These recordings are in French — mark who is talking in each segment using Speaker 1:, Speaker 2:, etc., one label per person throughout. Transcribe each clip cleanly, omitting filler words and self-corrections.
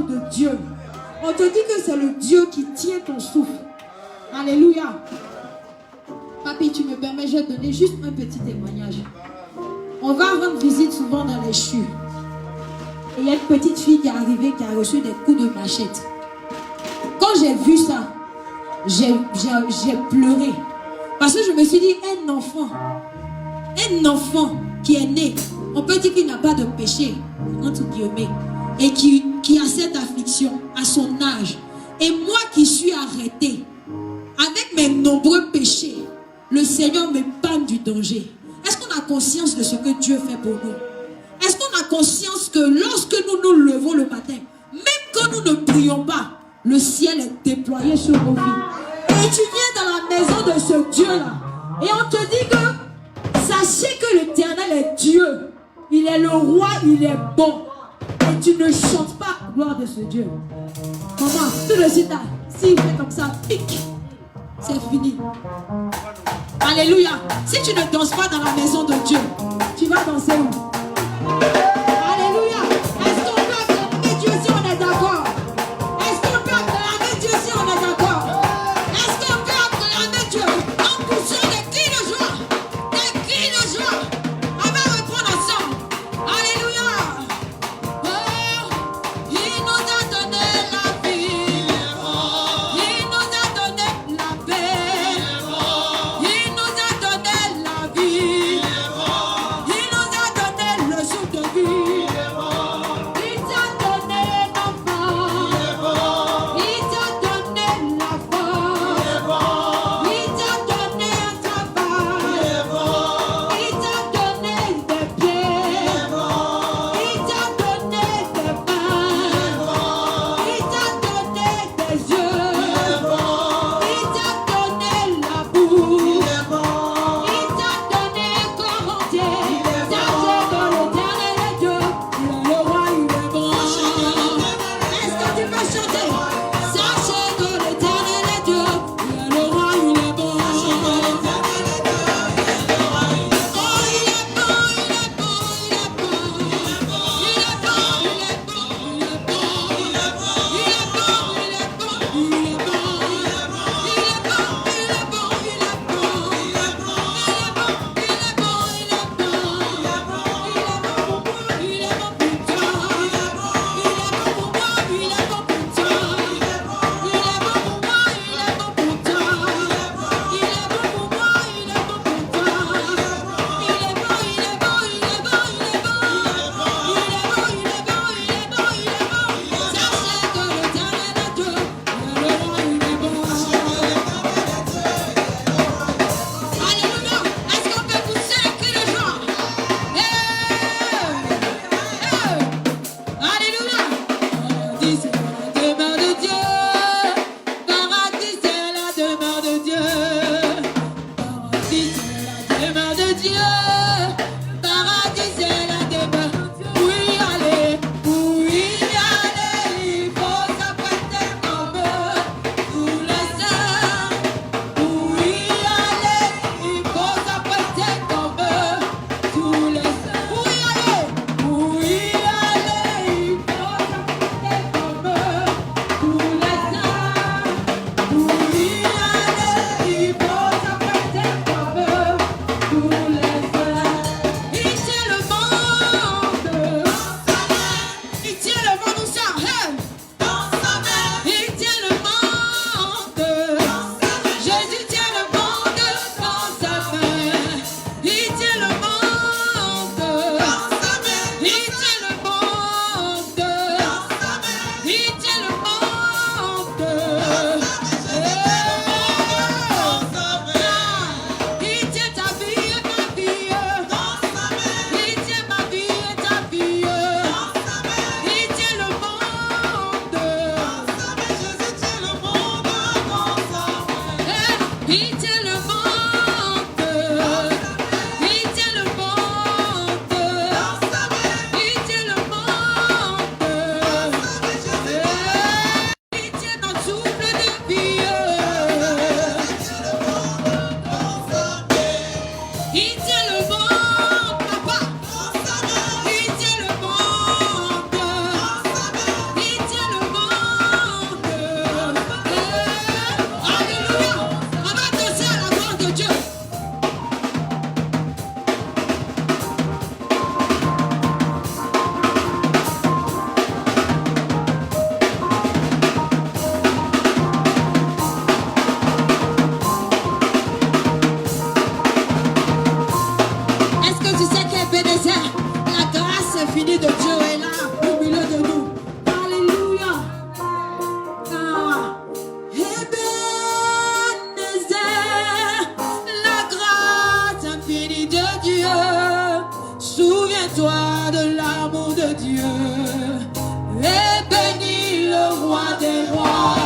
Speaker 1: parle de Dieu. On te dit que c'est le Dieu qui tient ton souffle. Alléluia. Papi, tu me permets, je vais donner juste un petit témoignage. On va rendre visite souvent dans les CHU. Et il y a une petite fille qui est arrivée, qui a reçu des coups de machette. Quand j'ai vu ça, j'ai pleuré. Parce que je me suis dit, un enfant qui est né, on peut dire qu'il n'a pas de péché, entre guillemets, et qui a cette affliction à son âge. Et moi qui suis arrêtée, avec mes nombreux péchés, le Seigneur m'épargne du danger. Est-ce qu'on a conscience de ce que Dieu fait pour nous? Est-ce qu'on a conscience que lorsque nous nous levons le matin, même quand nous ne prions pas, le ciel est déployé sur nos vies? Et tu viens dans la maison de ce Dieu-là, et on te dit que sachez que l'Éternel est Dieu. Il est le roi, il est bon. Et tu ne chantes pas la gloire de ce Dieu. Maman, tout de suite, s'il fait comme ça, pique, c'est fini. Alléluia. Si tu ne danses pas dans la maison de Dieu, tu vas danser où? Alléluia. Est-ce qu'on peut acclamer Dieu si on est d'accord? Est-ce qu'on peut acclamer Dieu si on est d'accord? Est-ce qu'on peut acclamer Dieu en poussant des cris de joie? Des cris de joie. On va reprendre ensemble. Alléluia. Oh, il nous a donné la vie. Il nous a donné la paix. Il nous a donné la vie. Il nous a donné Souviens-toi de l'amour de Dieu et bénis le roi des rois.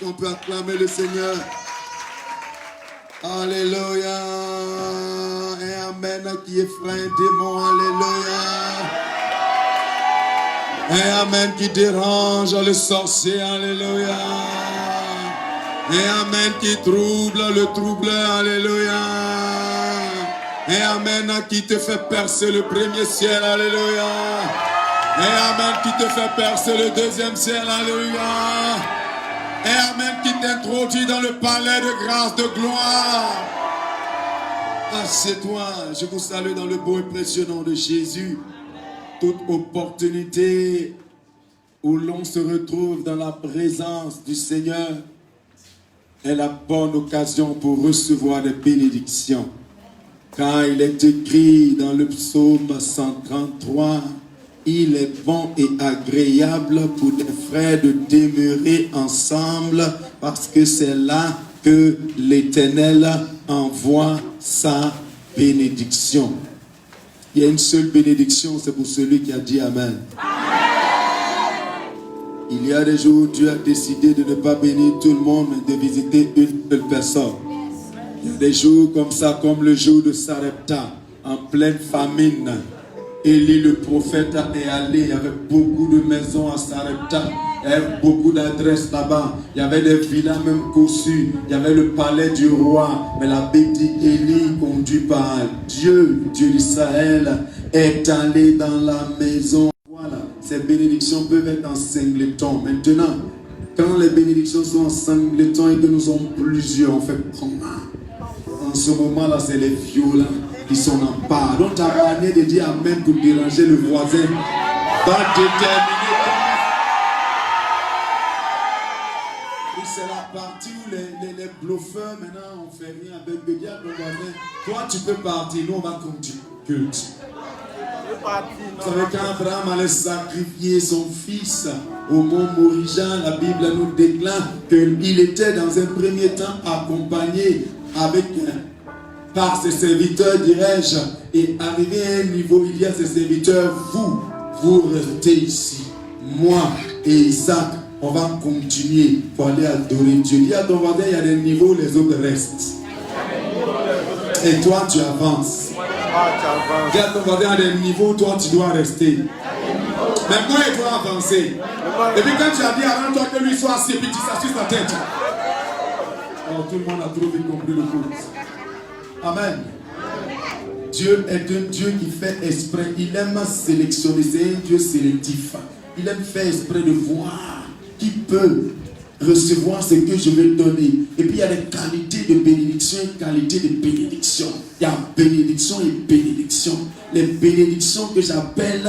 Speaker 2: On peut acclamer le Seigneur. Alléluia. Et amen qui effraie un démon. Alléluia. Et amen qui dérange le sorcier. Alléluia. Et amen qui trouble le troubleur. Alléluia. Et amen qui te fait percer le premier ciel. Alléluia. Et amen qui te fait percer le deuxième ciel. Alléluia. Et amen qui t'introduit dans le palais de grâce, de gloire. Assieds-toi, je vous salue dans le beau et précieux nom de Jésus. Toute opportunité où l'on se retrouve dans la présence du Seigneur est la bonne occasion pour recevoir des bénédictions. Car il est écrit dans le psaume 133, il est bon et agréable pour les frères de demeurer ensemble parce que c'est là que l'Éternel envoie sa bénédiction. Il y a une seule bénédiction, c'est pour celui qui a dit Amen. Il y a des jours où Dieu a décidé de ne pas bénir tout le monde, mais de visiter une seule personne. Il y a des jours comme ça, comme le jour de Sarepta, en pleine famine. Élie le prophète est allé, il y avait beaucoup de maisons à Sarepta, il y avait beaucoup d'adresses là-bas, il y avait des villas même cossues, il y avait le palais du roi, mais la Bible dit Élie, conduit par Dieu, Dieu d'Israël, est allé dans la maison. Voilà, ces bénédictions peuvent être en singleton. Maintenant, quand les bénédictions sont en singleton et que nous sommes plusieurs, on fait comment? En ce moment-là, c'est les violents qui sont en part. Donc ta manière de dire Amen pour déranger le voisin va déterminer comment. C'est la partie où les bluffeurs, maintenant on fait rien avec le diable, le voisin. Toi tu peux partir, nous on va continuer culte. Vous savez quand Abraham allait sacrifier son fils au mont Morija, la Bible nous déclare qu'il était dans un premier temps accompagné avec par ses serviteurs, dirais-je, et arrivé à un niveau, il y a ses serviteurs, vous restez ici, moi et Isaac, On va continuer pour aller adorer Dieu. Dis à ton voisin, il y a des niveaux où les autres restent. Et toi, tu avances. Dis à ton voisin, il y a des niveaux où toi, tu dois rester. Mais moi, il doit avancer. Et puis quand tu as dit avant toi que lui soit assis, puis tu s'assuis sa tête. Alors tout le monde a trop vite compris le coup. Amen. Dieu est un Dieu qui fait exprès. Il aime sélectionner. C'est un Dieu sélectif. Il aime faire exprès de voir qui peut recevoir ce que je vais donner. Et puis il y a des qualités de bénédiction et qualités de bénédiction. Il y a bénédiction et bénédiction. Les bénédictions que j'appelle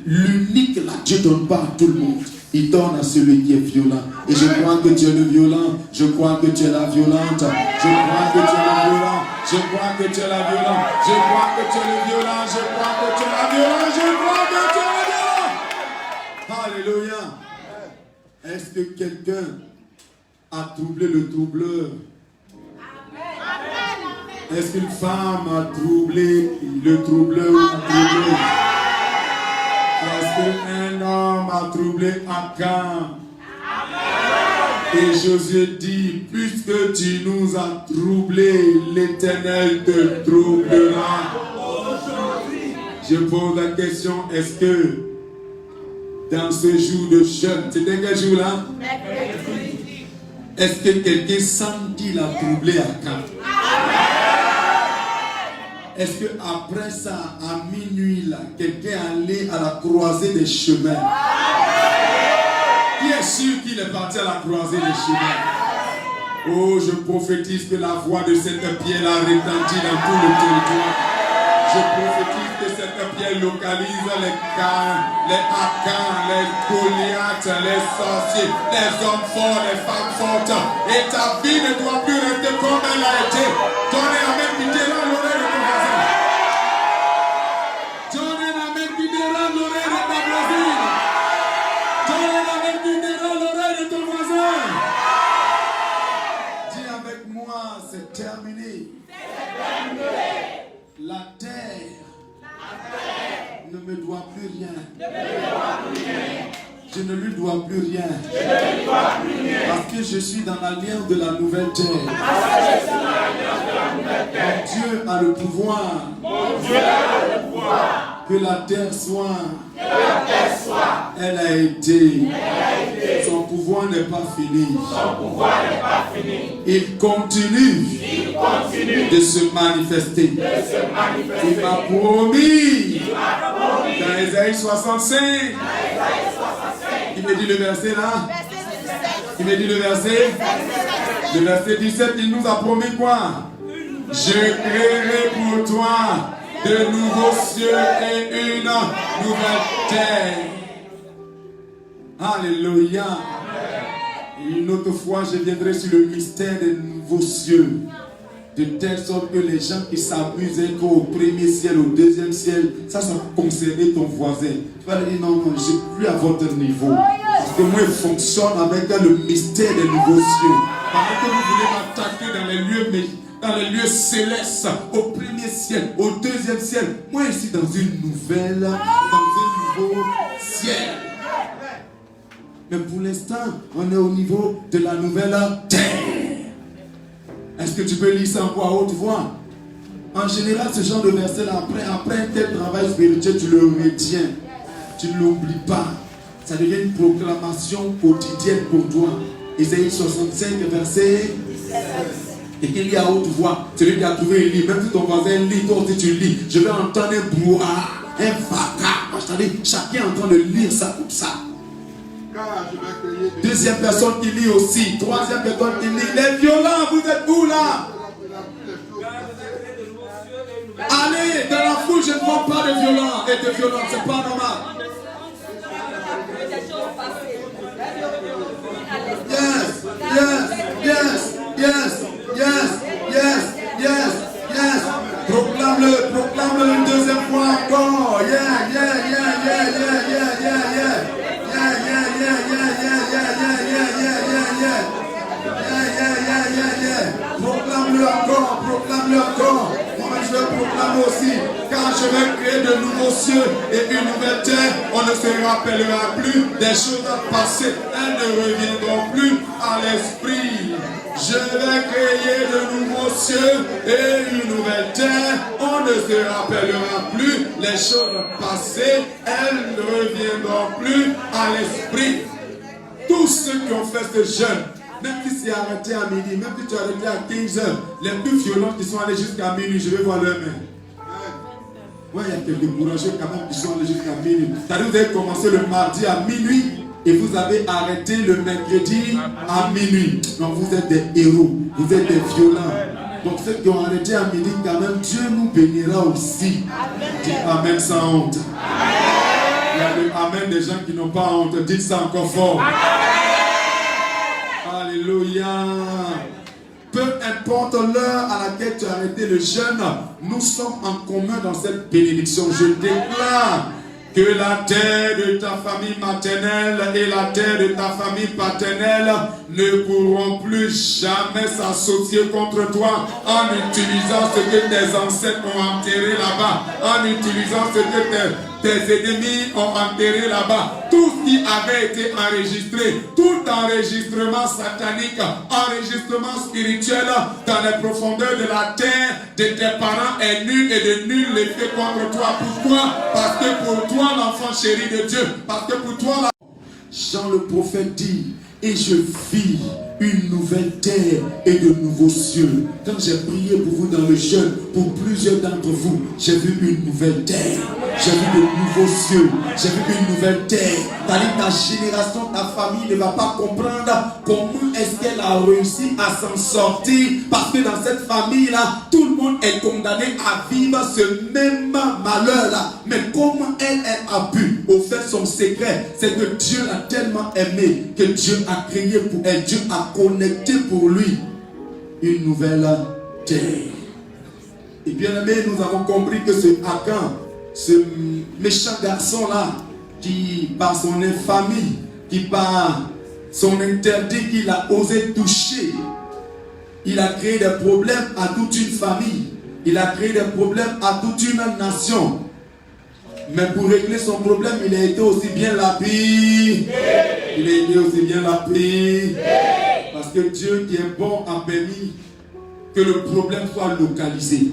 Speaker 2: l'unique, là, Dieu ne donne pas à tout le monde. Il donne à celui qui est violent. Et je crois que tu es le violent. Je crois que tu es la violente. Je crois que tu es le violent. Je crois que tu es la violente. Je crois que tu es le violent. Je crois que tu es la violente. Je crois que tu es la violente. Alléluia. Est-ce que quelqu'un a troublé le troubleur? Est-ce qu'une femme a troublé le troubleur ou a troublé? Est-ce qu'un homme a troublé Achan? Et Josué dit, puisque tu nous as troublés, l'Éternel te troublera. Je pose la question, est-ce que dans ce jour de jeûne, c'était quel jour là? Est-ce que quelqu'un sentit la troublé Achan? Est-ce qu'après ça, à minuit, là, quelqu'un allait à la croisée des chemins? Qui est sûr qu'il est parti à la croisée des chemins? Oh, je prophétise que la voix de cette pierre-là retentit dans tout le territoire. Je prophétise que cette pierre localise les Caïns, les Acans, les Goliaths, les sorciers, les hommes forts, les femmes fortes. Et ta vie ne doit plus rester comme elle a été. Donnez la même idée là, l'oreille de ton voisin. Donnez la même idée là, l'oreille de ta voisine. Donnez la même idée là, l'oreille de ton voisin. Dis avec moi, c'est terminé. La terre ne me doit plus rien. Je ne lui dois plus rien. Parce que je suis dans l'alliance de la nouvelle terre. Mon Dieu a le pouvoir. Que la terre soit. Elle a été. Son pouvoir n'est pas fini. Il continue de se manifester. Il m'a promis dans Ésaïe 65. Il me dit le verset là. Il me dit le verset. Le verset 17, il nous a promis quoi? Je créerai pour toi de nouveaux cieux et une nouvelle terre. Alléluia. Et une autre fois, je viendrai sur le mystère des nouveaux cieux. De telle sorte que les gens qui s'amusaient au premier ciel, au deuxième ciel, ça concernait ton voisin. Tu vas lui dire non, non, je ne suis plus à votre niveau. Parce que moi, je fonctionne avec le mystère des nouveaux cieux. Parce que vous voulez m'attaquer dans les lieux célestes, au premier ciel, au deuxième ciel. Moi, je suis dans une nouvelle, dans un nouveau ciel. Mais pour l'instant, on est au niveau de la nouvelle terre. Est-ce que tu peux lire ça en voix haute voix? En général, ce genre de verset-là, après un tel travail spirituel, tu le retiens. Tu ne l'oublies pas. Ça devient une proclamation quotidienne pour toi. Ésaïe 65, verset 17. Et qu'il lit à haute voix. Celui qui a trouvé un livre, même si ton voisin lit, toi aussi tu lis. Je vais entendre un brouhaha, un fracas. C'est-à-dire, chacun est en train de lire ça comme ça. Deuxième personne qui lit aussi. Troisième personne qui lit. Les violents, vous êtes où là? Allez, dans la foule, je ne vois pas de violents et de violents. C'est pas normal. Yes, yes, yes, yes, yes, yes, yes, yes. Proclame-le une deuxième fois encore. Yeah, yeah, yeah, yeah, yeah, yeah, yeah, yeah. Proclame-le encore. je proclame aussi, quand je vais créer de nouveaux cieux et une nouvelle terre, on ne se rappellera plus des choses passées. Elles ne reviendront plus à l'esprit. Je vais créer de nouveaux cieux et une nouvelle terre. On ne se rappellera plus les choses passées. Elles ne reviendront plus à l'esprit. Tous ceux qui ont fait ce jeûne, même si c'est arrêté à midi, même si tu as arrêté à 15 heures, les plus violents qui sont allés jusqu'à minuit, je vais voir leurs mains. Ouais, il y a quelques boulangers quand même qui sont allés jusqu'à minuit. C'est-à-dire que vous avez commencé le mardi à minuit et vous avez arrêté le mercredi à minuit. Donc vous êtes des héros, vous êtes des violents. Donc ceux qui ont arrêté à midi, quand même, Dieu nous bénira aussi. Dites Amen sans honte. Il y a le Amen des gens qui n'ont pas honte. Dites ça encore fort. Alléluia. Peu importe l'heure à laquelle tu as arrêté le jeûne, nous sommes en commun dans cette bénédiction. Je déclare que la terre de ta famille maternelle et la terre de ta famille paternelle ne pourront plus jamais s'associer contre toi en utilisant ce que tes ancêtres ont enterré là-bas, en utilisant ce que tes ennemis ont enterré là-bas. Tout ce qui avait été enregistré, tout enregistrement satanique, enregistrement spirituel dans les profondeurs de la terre de tes parents est nul et de nul l'effet contre toi. Pourquoi? Parce que pour toi, l'enfant chéri de Dieu, parce que pour toi, Jean le prophète dit, et je vis une nouvelle terre et de nouveaux cieux. Quand j'ai prié pour vous dans le jeûne, pour plusieurs d'entre vous, j'ai vu une nouvelle terre, j'ai vu de nouveaux cieux, j'ai vu une nouvelle terre. Ta génération, ta famille ne va pas comprendre comment est-ce qu'elle a réussi à s'en sortir, parce que dans cette famille-là, tout le monde est condamné à vivre ce même malheur-là. Mais comment elle a pu, au fait, son secret, c'est que Dieu l'a tellement aimé, que Dieu a créé pour elle, Dieu a connecté pour lui une nouvelle terre. Et bien aimé, nous avons compris que ce Akan, ce méchant garçon-là, qui par son infamie, qui par son interdit qu'il a osé toucher, il a créé des problèmes à toute une famille, il a créé des problèmes à toute une nation. Mais pour régler son problème, il a été aussi bien lapidé. Il a été aussi bien lapidé. Parce que Dieu qui est bon a permis que le problème soit localisé.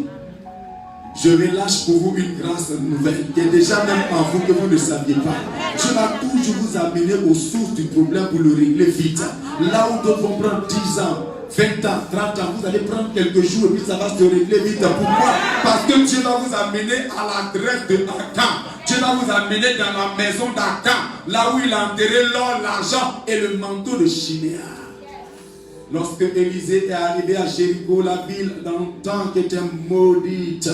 Speaker 2: Je relâche pour vous une grâce nouvelle qui est déjà même en vous que vous ne saviez pas. Dieu va toujours vous amener aux sources du problème pour le régler vite. Là où d'autres vont prendre 10 ans, 20 ans, 30 ans, vous allez prendre quelques jours et puis ça va se régler vite. Pourquoi? Parce que Dieu va vous amener à l'adresse de Akan. Dieu va vous amener dans la maison d'Akan, là où il a enterré l'or, l'argent et le manteau de Chinéa. Lorsque Élisée est arrivé à Jéricho, la ville dans le temps qui était maudite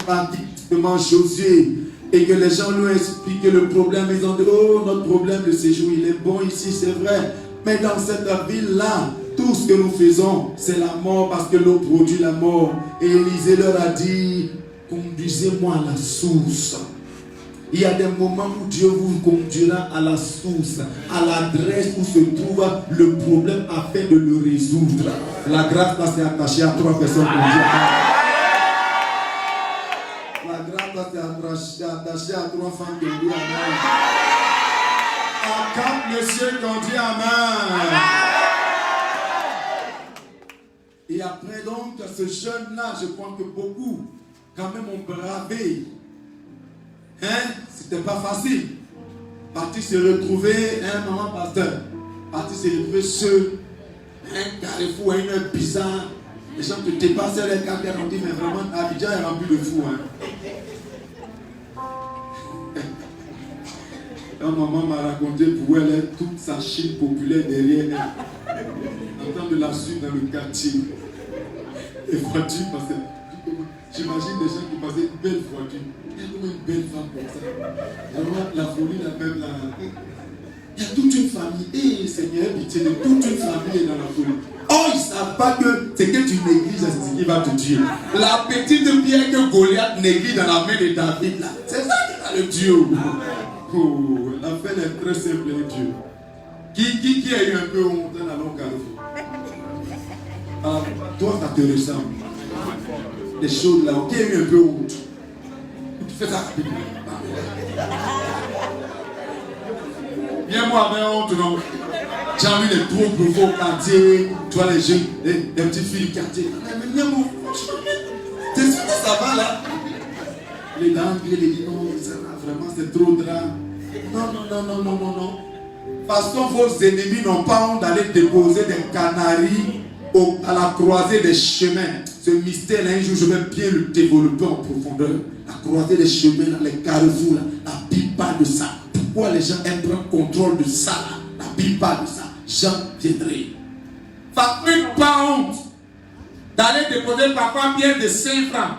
Speaker 2: par dictement Josué, et que les gens lui ont expliqué le problème, ils ont dit, oh, notre problème de séjour, il est bon ici, c'est vrai, mais dans cette ville-là, tout ce que nous faisons, c'est la mort, parce que l'eau produit la mort. Et Élisée leur a dit, conduisez-moi à la source. Il y a des moments où Dieu vous conduira à la source, à l'adresse où se trouve le problème afin de le résoudre. La grâce là c'est attaché à 3 personnes qu'on dit Amen. La grâce là c'est attaché à 3 femmes qui ont dit Amen. À 4 messieurs qui ont dit Amen. Et après donc ce jeune-là, je crois que beaucoup quand même ont bravé. C'était pas facile. Parti se retrouver, maman pasteur. Parti se retrouver seul. Un carrefour, une heure bizarre. Les gens te dépassaient les cartes et on dit, mais vraiment, Abidjan est rempli de fous. Quand maman m'a raconté pour elle toute sa Chine populaire derrière elle. En train de la suivre dans le quartier. Et voiture, parce que j'imagine des gens qui passaient une belle voiture. Il y a comme une belle femme comme ça. Vraiment, la folie, la même là. Il y a toute une famille. Et Seigneur, pitié, toute une famille est dans la folie. Oh, ils ne savent pas que c'est que tu négliges, c'est ce qui va te tuer. La petite pierre que Goliath néglige dans la main de David, là, c'est ça qui va le tuer. Oh, l'affaire est très simple, Dieu. Qui a eu un peu honte dans la longue carrefour? Ah, toi, ça te ressemble. les choses là, qui est un peu honte. Tu fais ça rapidement. Viens-moi avec honte, non? J'ai envie de trop profond au quartier. Tu vois les jeunes, les petites filles du quartier. Mais viens-moi, franchement, t'es sûr que ça va là? Les dames, les disent non, ça va, vraiment, c'est trop drap. Non. Parce que vos ennemis n'ont pas honte d'aller déposer des canaries à la croisée des chemins. Ce mystère, là, un jour, je vais bien le développer en profondeur. La croisée des chemins, là, les carrefours, là, la Bible parle de ça. Pourquoi les gens aiment prendre contrôle de ça là? La Bible parle de ça. J'en viendrai. Faites pas honte d'aller déposer parfois bien de 5 francs.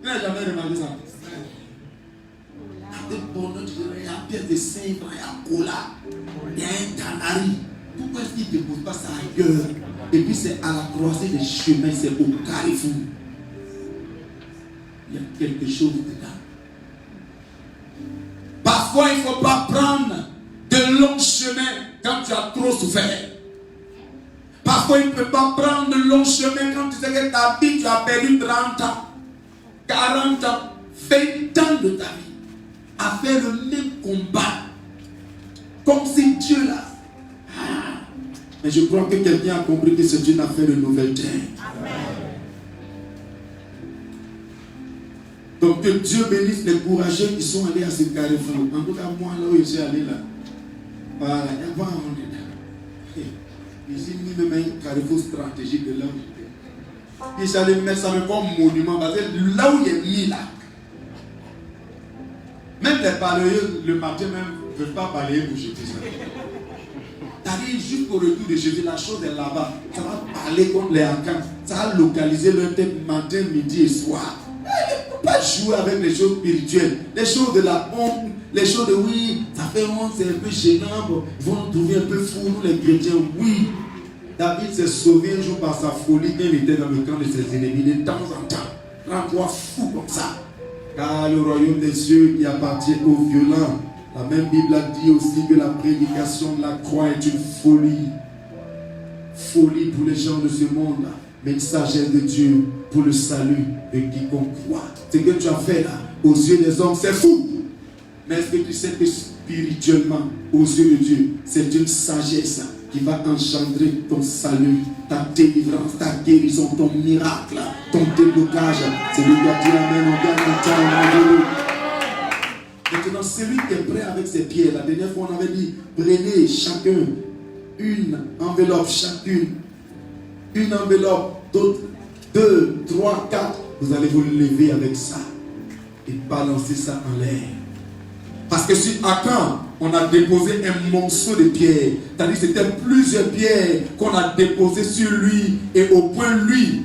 Speaker 2: Tu n'as jamais demandé ça. Il y a bien de 5 francs, il y a cola, il y a un canari. Pourquoi est-ce qu'ils ne déposent pas ça ailleurs? Et puis c'est à la croisée des chemins, c'est au carrefour. Il y a quelque chose dedans. Parfois, il ne faut pas prendre de longs chemins quand tu as trop souffert. Parfois, il ne peut pas prendre de longs chemins quand tu sais que ta vie, tu as perdu 30 ans, 40 ans, 20 ans de ta vie à faire le même combat. Comme si Dieu là. Mais je crois que quelqu'un a compris que c'est une affaire de nouvelle terre. Donc que Dieu bénisse les courageux qui sont allés à ce carrefour. En tout cas, moi là où je suis allé là. Voilà, il n'y a pas un dedans. Ici, mis même un carrefour stratégique de là où j'étais. Puis j'allais mettre ça comme monument. Parce que là où il est mis là. Même les balayeurs, le matin même, ne peuvent pas balayer pour jeter ça. T'arrives juste au retour de Jésus, la chose est là-bas. Ça va parler contre les encans. Ça va localiser leur tête matin, midi et soir. Il ne faut pas jouer avec les choses spirituelles. Les choses de la honte, les choses de oui, ça fait honte, c'est un peu gênant. Bon, ils vont nous trouver un peu fous, nous les chrétiens. Oui, David s'est sauvé un jour par sa folie quand il était dans le camp de ses ennemis. De temps en temps, rends-toi fou comme ça. Car le royaume des cieux qui appartient aux violents. La même Bible a dit aussi que la prédication de la croix est une folie. Folie pour les gens de ce monde, mais une sagesse de Dieu pour le salut de quiconque croit. Ce que tu as fait là, aux yeux des hommes, c'est fou. Mais est-ce que tu sais que spirituellement, aux yeux de Dieu, c'est une sagesse qui va engendrer ton salut, ta délivrance, ta guérison, ton miracle, ton déblocage. C'est lui qui a dit amen, on gagne un temps. Maintenant, celui qui est prêt avec ses pierres, la dernière fois on avait dit, prenez chacun une enveloppe, chacune, une enveloppe, d'autres, 2, 3, 4, vous allez vous lever avec ça et balancer ça en l'air. Parce que sur Akan, on a déposé un morceau de pierre, c'est-à-dire que c'était plusieurs pierres qu'on a déposées sur lui et au point lui,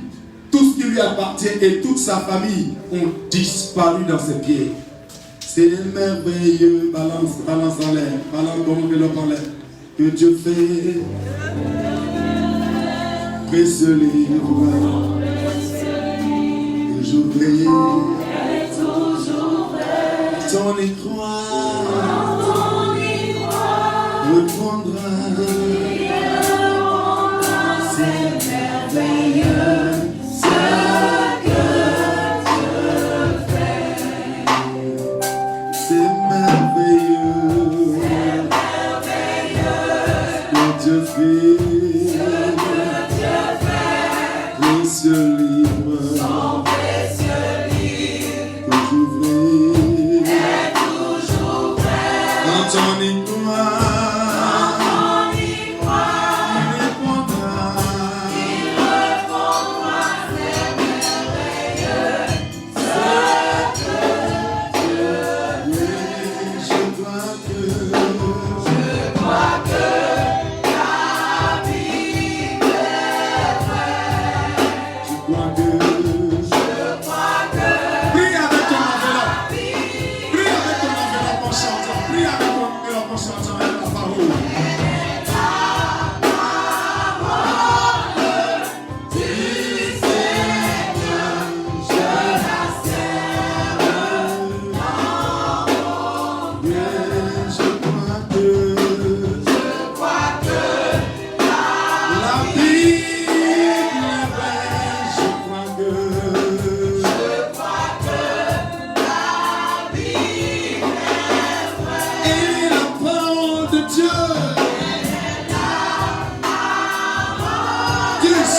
Speaker 2: tout ce qui lui appartient et toute sa famille ont disparu dans ces pierres. C'est merveilleux, balance en l'air, balance ton enveloppe en l'air, que Dieu fait. Précieux livre, toujours veillé, ton y croire, reprendra, c'est merveilleux.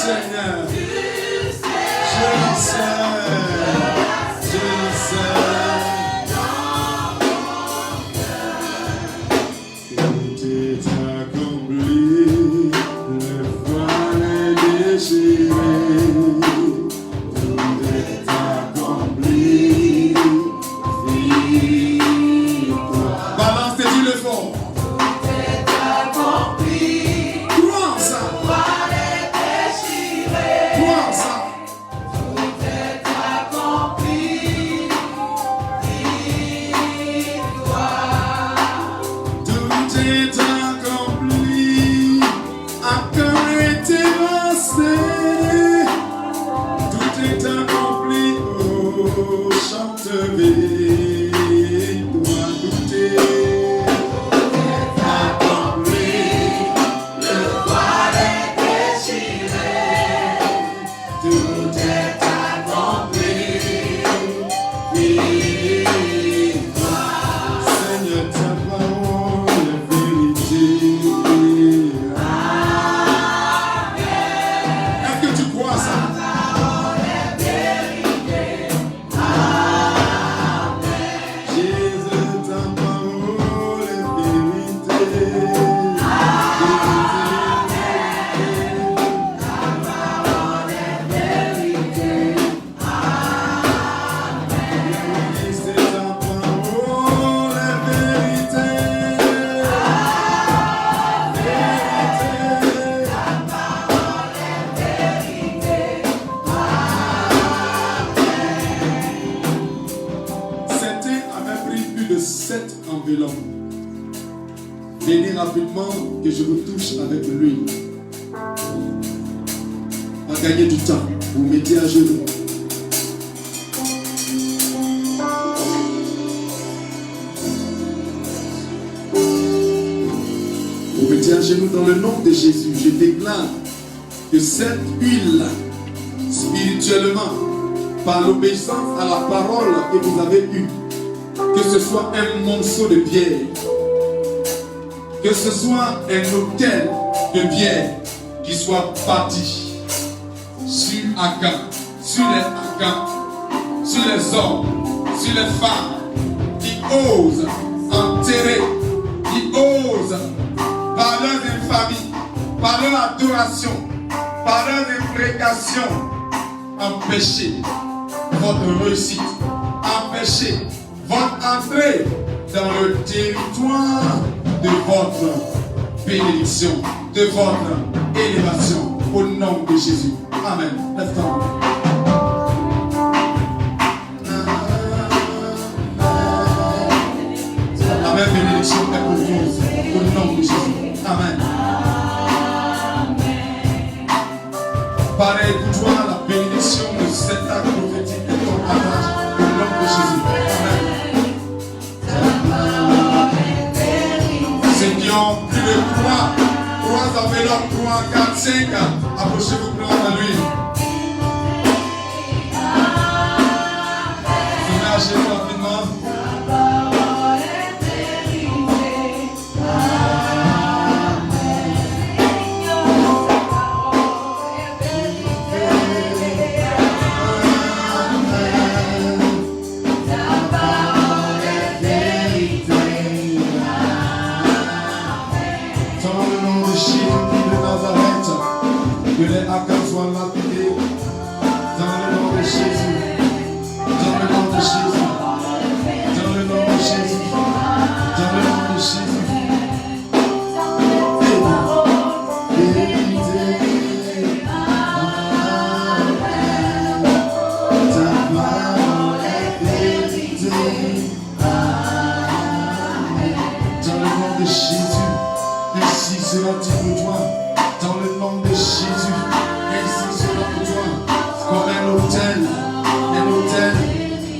Speaker 2: Seigneur. Je le sais. Je le sais. Tout est accompli. Le voile est déchiré. Tout est accompli. Balance tes yeux le fort. Venez rapidement que je vous touche avec lui. À gagner du temps, vous mettez à genoux. Vous mettez à genoux dans le nom de Jésus. Je déclare que cette huile, spirituellement, par l'obéissance à la parole que vous avez eue, que ce soit un monceau de pierre, que ce soit un hôtel de pierre qui soit bâti sur Akan, sur les Akan, sur les hommes, sur les femmes qui osent enterrer, qui osent par leur infamie, par leur adoration, par leur imprécation, empêcher votre réussite, empêcher votre entrée dans le territoire de votre bénédiction, de votre élévation, au nom de Jésus. Amen. Lève-toi. Amen. Bénédiction est pour vous, au nom de Jésus. Amen. Pareil pour toi, la bénédiction de cet acte prophétique est ton avantage, au nom de Jésus. Amen. Ceux qui ont pris le 3 enveloppes, 3, 4, 5, approchez-vous pour prendre lui. Finagez rapidement. Que les Akans soient lapidés dans le nom de Jésus. Dans le nom de Jésus. Dans le nom de Jésus. Dans le nom de Jésus. Dans le nom de Jésus. Ainsi sera-t-il pour toi. Dans le nom de Jésus, ainsi sera pour toi, comme un hôtel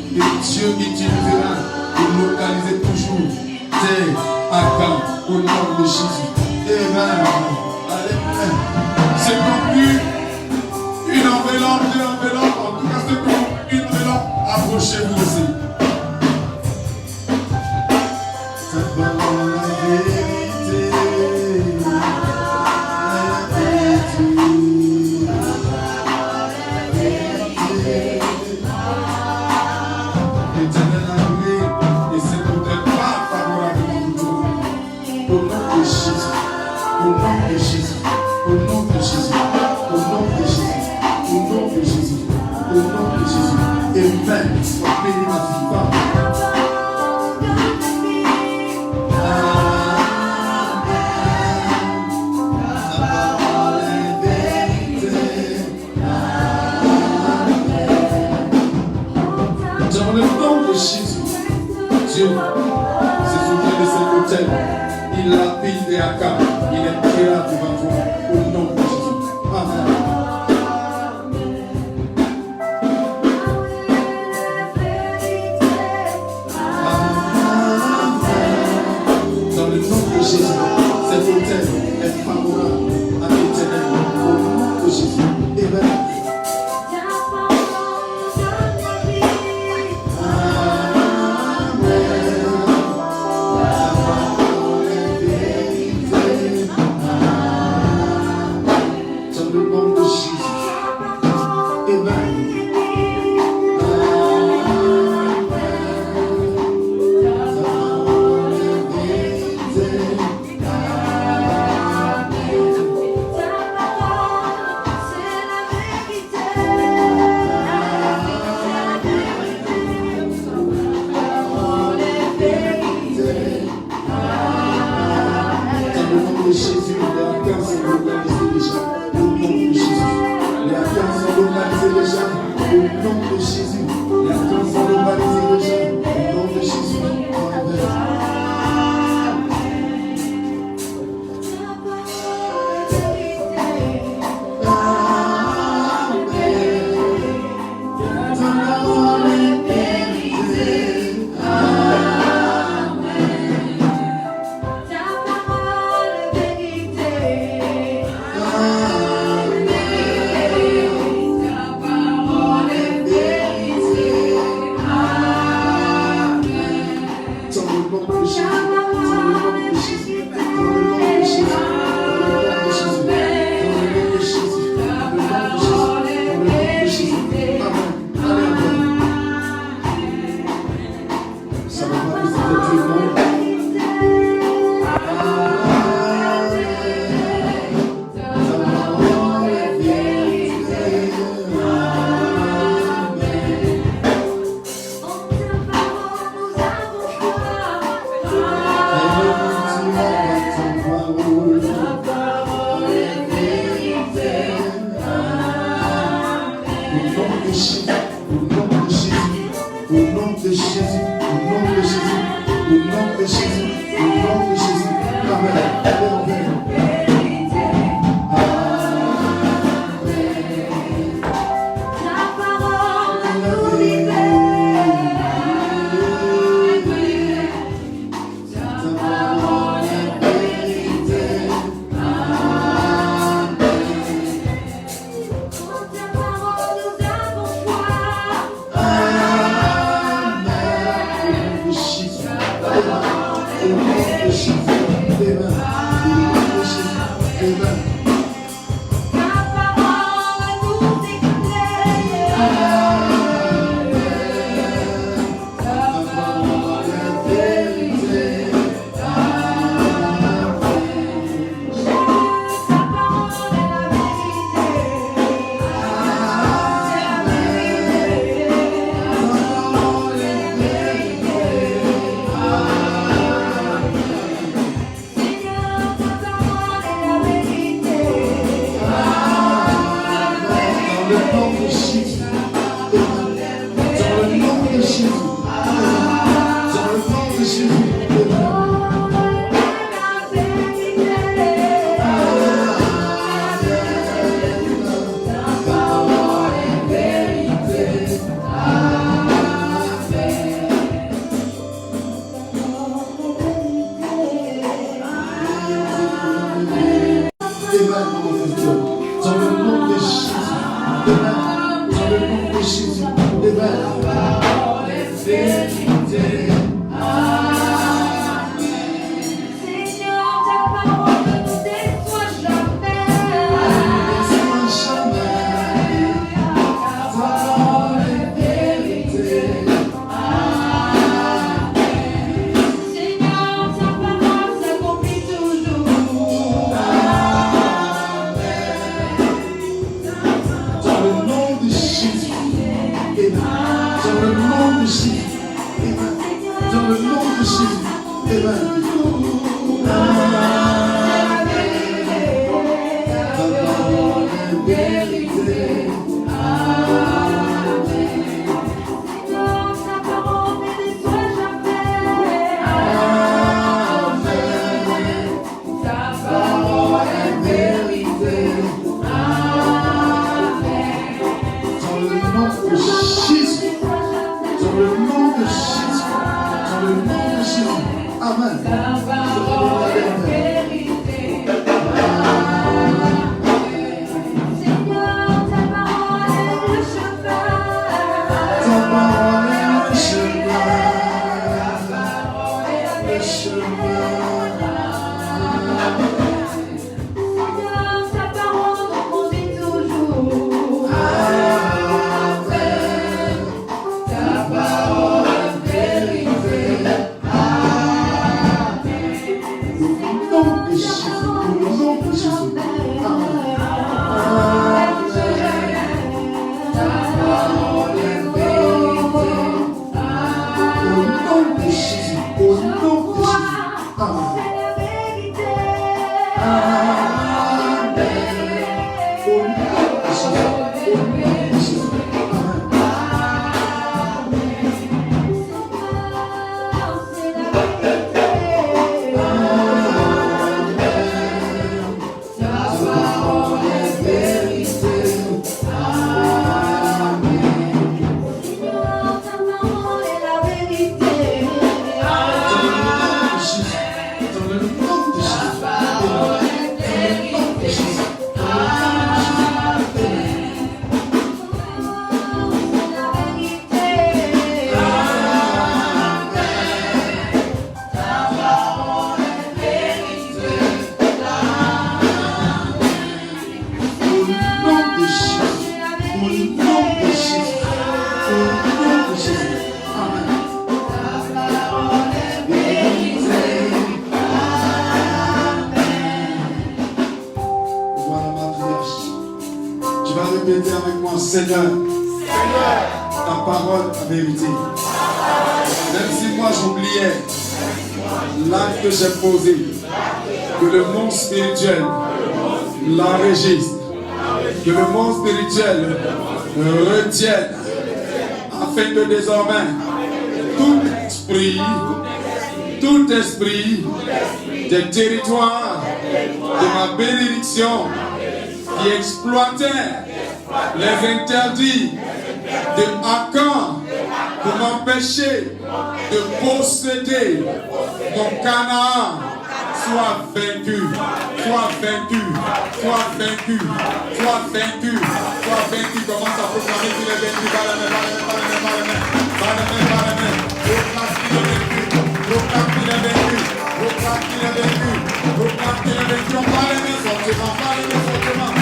Speaker 2: que Dieu utilisera pour localiser toujours tes Akans au nom de Jésus. Amen. Alléluia. C'est conclu une enveloppe, deux enveloppes, en tout cas c'est conclu une enveloppe, approchez-vous aussi. C'est pas la vérité. Jésus, Dieu se souvient de cet hôtel. Il l'habite et accable. Il est prêt à devant vous. Au nom de Jésus. Amen. Dans le nom de Jésus, cet hôtel est favorable à l'Éternel. Au nom de Jésus. Amen. Seigneur, ta parole a vérité. Même si moi j'oubliais l'acte que j'ai posé, que le monde spirituel l'enregistre, que le monde spirituel retienne, afin que désormais tout esprit des territoires de ma bénédiction qui exploitait les interdits de Akan pour m'empêcher de posséder mon Canaan soit vaincu, soit vaincu, soit vaincu, soit vaincu, soit vaincu. Commence à proclamer qu'il est vaincu. Par la main. Proclame qu'il est vaincu. Proclame qu'il est vaincu. Proclame qu'il est vaincu. On parle les mains fortement. Parle les mains fortement.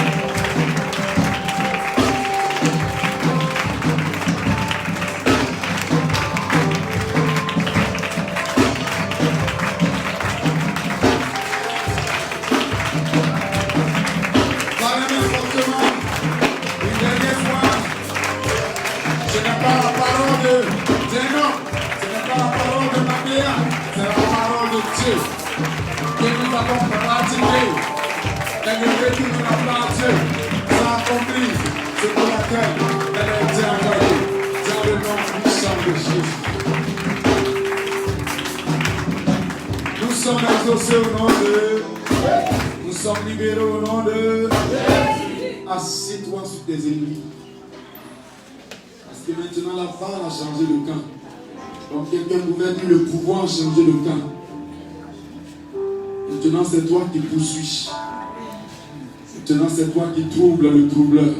Speaker 2: Que nous avons pratiqué et nous retournons la part de Dieu, ça accomplit ce pour laquelle elle a été envoyée dans le nom puissant de Jésus. Nous sommes exaucés au nom de, nous sommes libérés au nom de. Assieds-toi sur tes ennemis. Parce que maintenant la balle a changé de camp. Donc quelqu'un pouvait dire le pouvoir a changé de camp. Maintenant, c'est toi qui poursuis. Maintenant, c'est toi qui troubles le troubleur.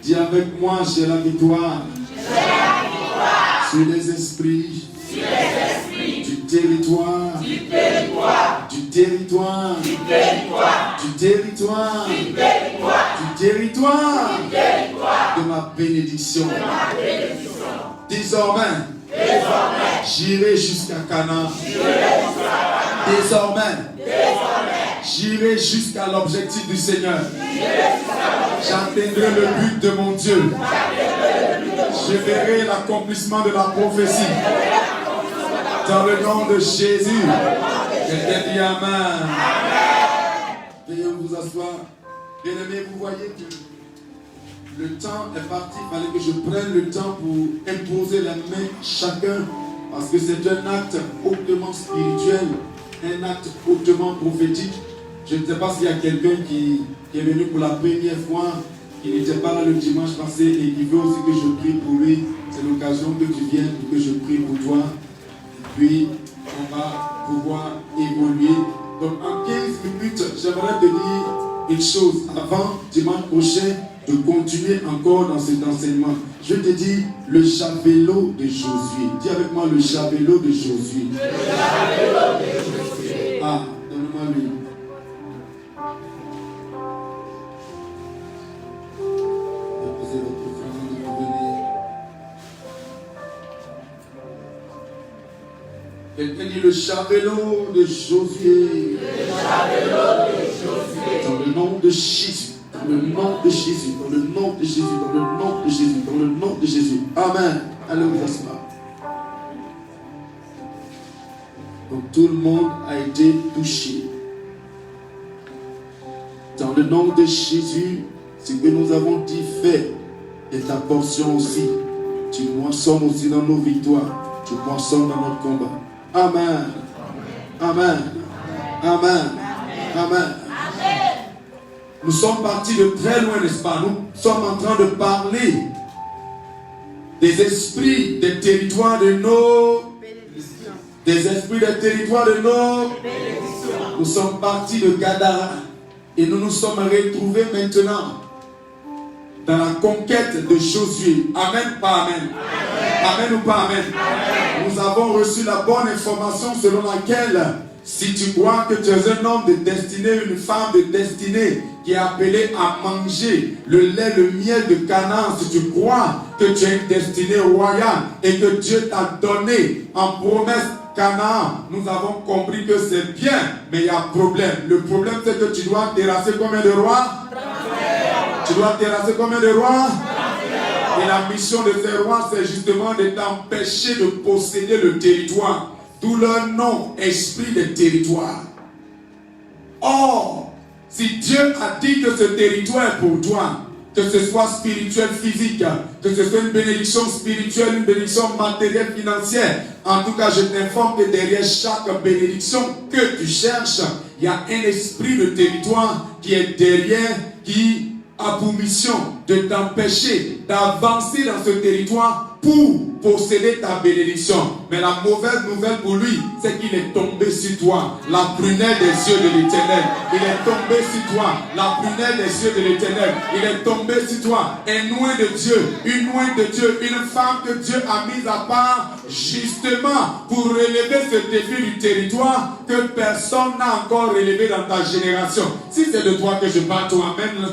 Speaker 2: Dis avec moi, j'ai la victoire. Sur les esprits. Du territoire. Du territoire. De ma bénédiction. Désormais, j'irai jusqu'à Canaan. Désormais, j'irai jusqu'à l'objectif du Seigneur. J'atteindrai le but de mon Dieu. Je verrai l'accomplissement de la prophétie. Dans le nom de Jésus. Quelqu'un dit Amen. Veuillez vous asseoir. Bien-aimés, vous voyez que le temps est parti. Il fallait que je prenne le temps pour imposer la main chacun. Parce que c'est un acte hautement spirituel. Un acte hautement prophétique. Je ne sais pas s'il y a quelqu'un qui est venu pour la première fois, qui n'était pas là le dimanche passé et qui veut aussi que je prie pour lui. C'est l'occasion que tu viennes pour que je prie pour toi. Et puis, on va pouvoir évoluer. Donc, en 15 minutes, j'aimerais te dire une chose. Avant dimanche prochain, de continuer encore dans cet enseignement. Je te dis le javelot de Josué. Dis avec moi le javelot de Josué. Le javelot de Josué. Ah, donne-moi lui. Déposez votre offrande pour venir. Quelqu'un dit le javelot de Josué. Le javelot de Josué. Dans le nom de Jésus. Dans le nom de Jésus, dans le nom de Jésus, dans le nom de Jésus, dans le nom de Jésus. Amen. Allez vous asseoir. Donc tout le monde a été touché. Dans le nom de Jésus, Ce que nous avons dit, fait, est ta portion aussi. Tu moissonnes aussi dans nos victoires. Tu moissonnes dans notre combat. Amen. Amen. Amen. Amen. Nous sommes partis de très loin, n'est-ce pas? Nous sommes en train de parler des esprits des territoires de nos Nous sommes partis de Gadara et nous nous sommes retrouvés maintenant dans la conquête de Josué. Amen, pas amen. Amen ou pas amen. Nous avons reçu la bonne information selon laquelle si tu crois que tu es un homme de destinée, une femme de destinée qui est appelée à manger le lait, le miel de Canaan, si tu crois que tu as une destinée royale et que Dieu t'a donné en promesse Canaan, nous avons compris que c'est bien, mais il y a un problème. Le problème, c'est que tu dois terrasser combien de rois? Tu dois terrasser combien de rois? Et la mission de ces rois, c'est justement de t'empêcher de posséder le territoire. D'où leur nom, esprit de territoire. Or, si Dieu a dit que ce territoire est pour toi, que ce soit spirituel, physique, que ce soit une bénédiction spirituelle, une bénédiction matérielle, financière, en tout cas, je t'informe que derrière chaque bénédiction que tu cherches, il y a un esprit de territoire qui est derrière, qui a pour mission de t'empêcher d'avancer dans ce territoire pour posséder ta bénédiction. Mais la mauvaise nouvelle pour lui, c'est qu'il est tombé sur toi, la prunelle des yeux de l'Éternel. Il est tombé sur toi, la prunelle des yeux de l'Éternel. Il est tombé sur toi, un oint de Dieu, une oint de Dieu, une femme que Dieu a mise à part justement pour relever ce défi du territoire que personne n'a encore relevé dans ta génération. Si c'est de toi que je parle, toi amène.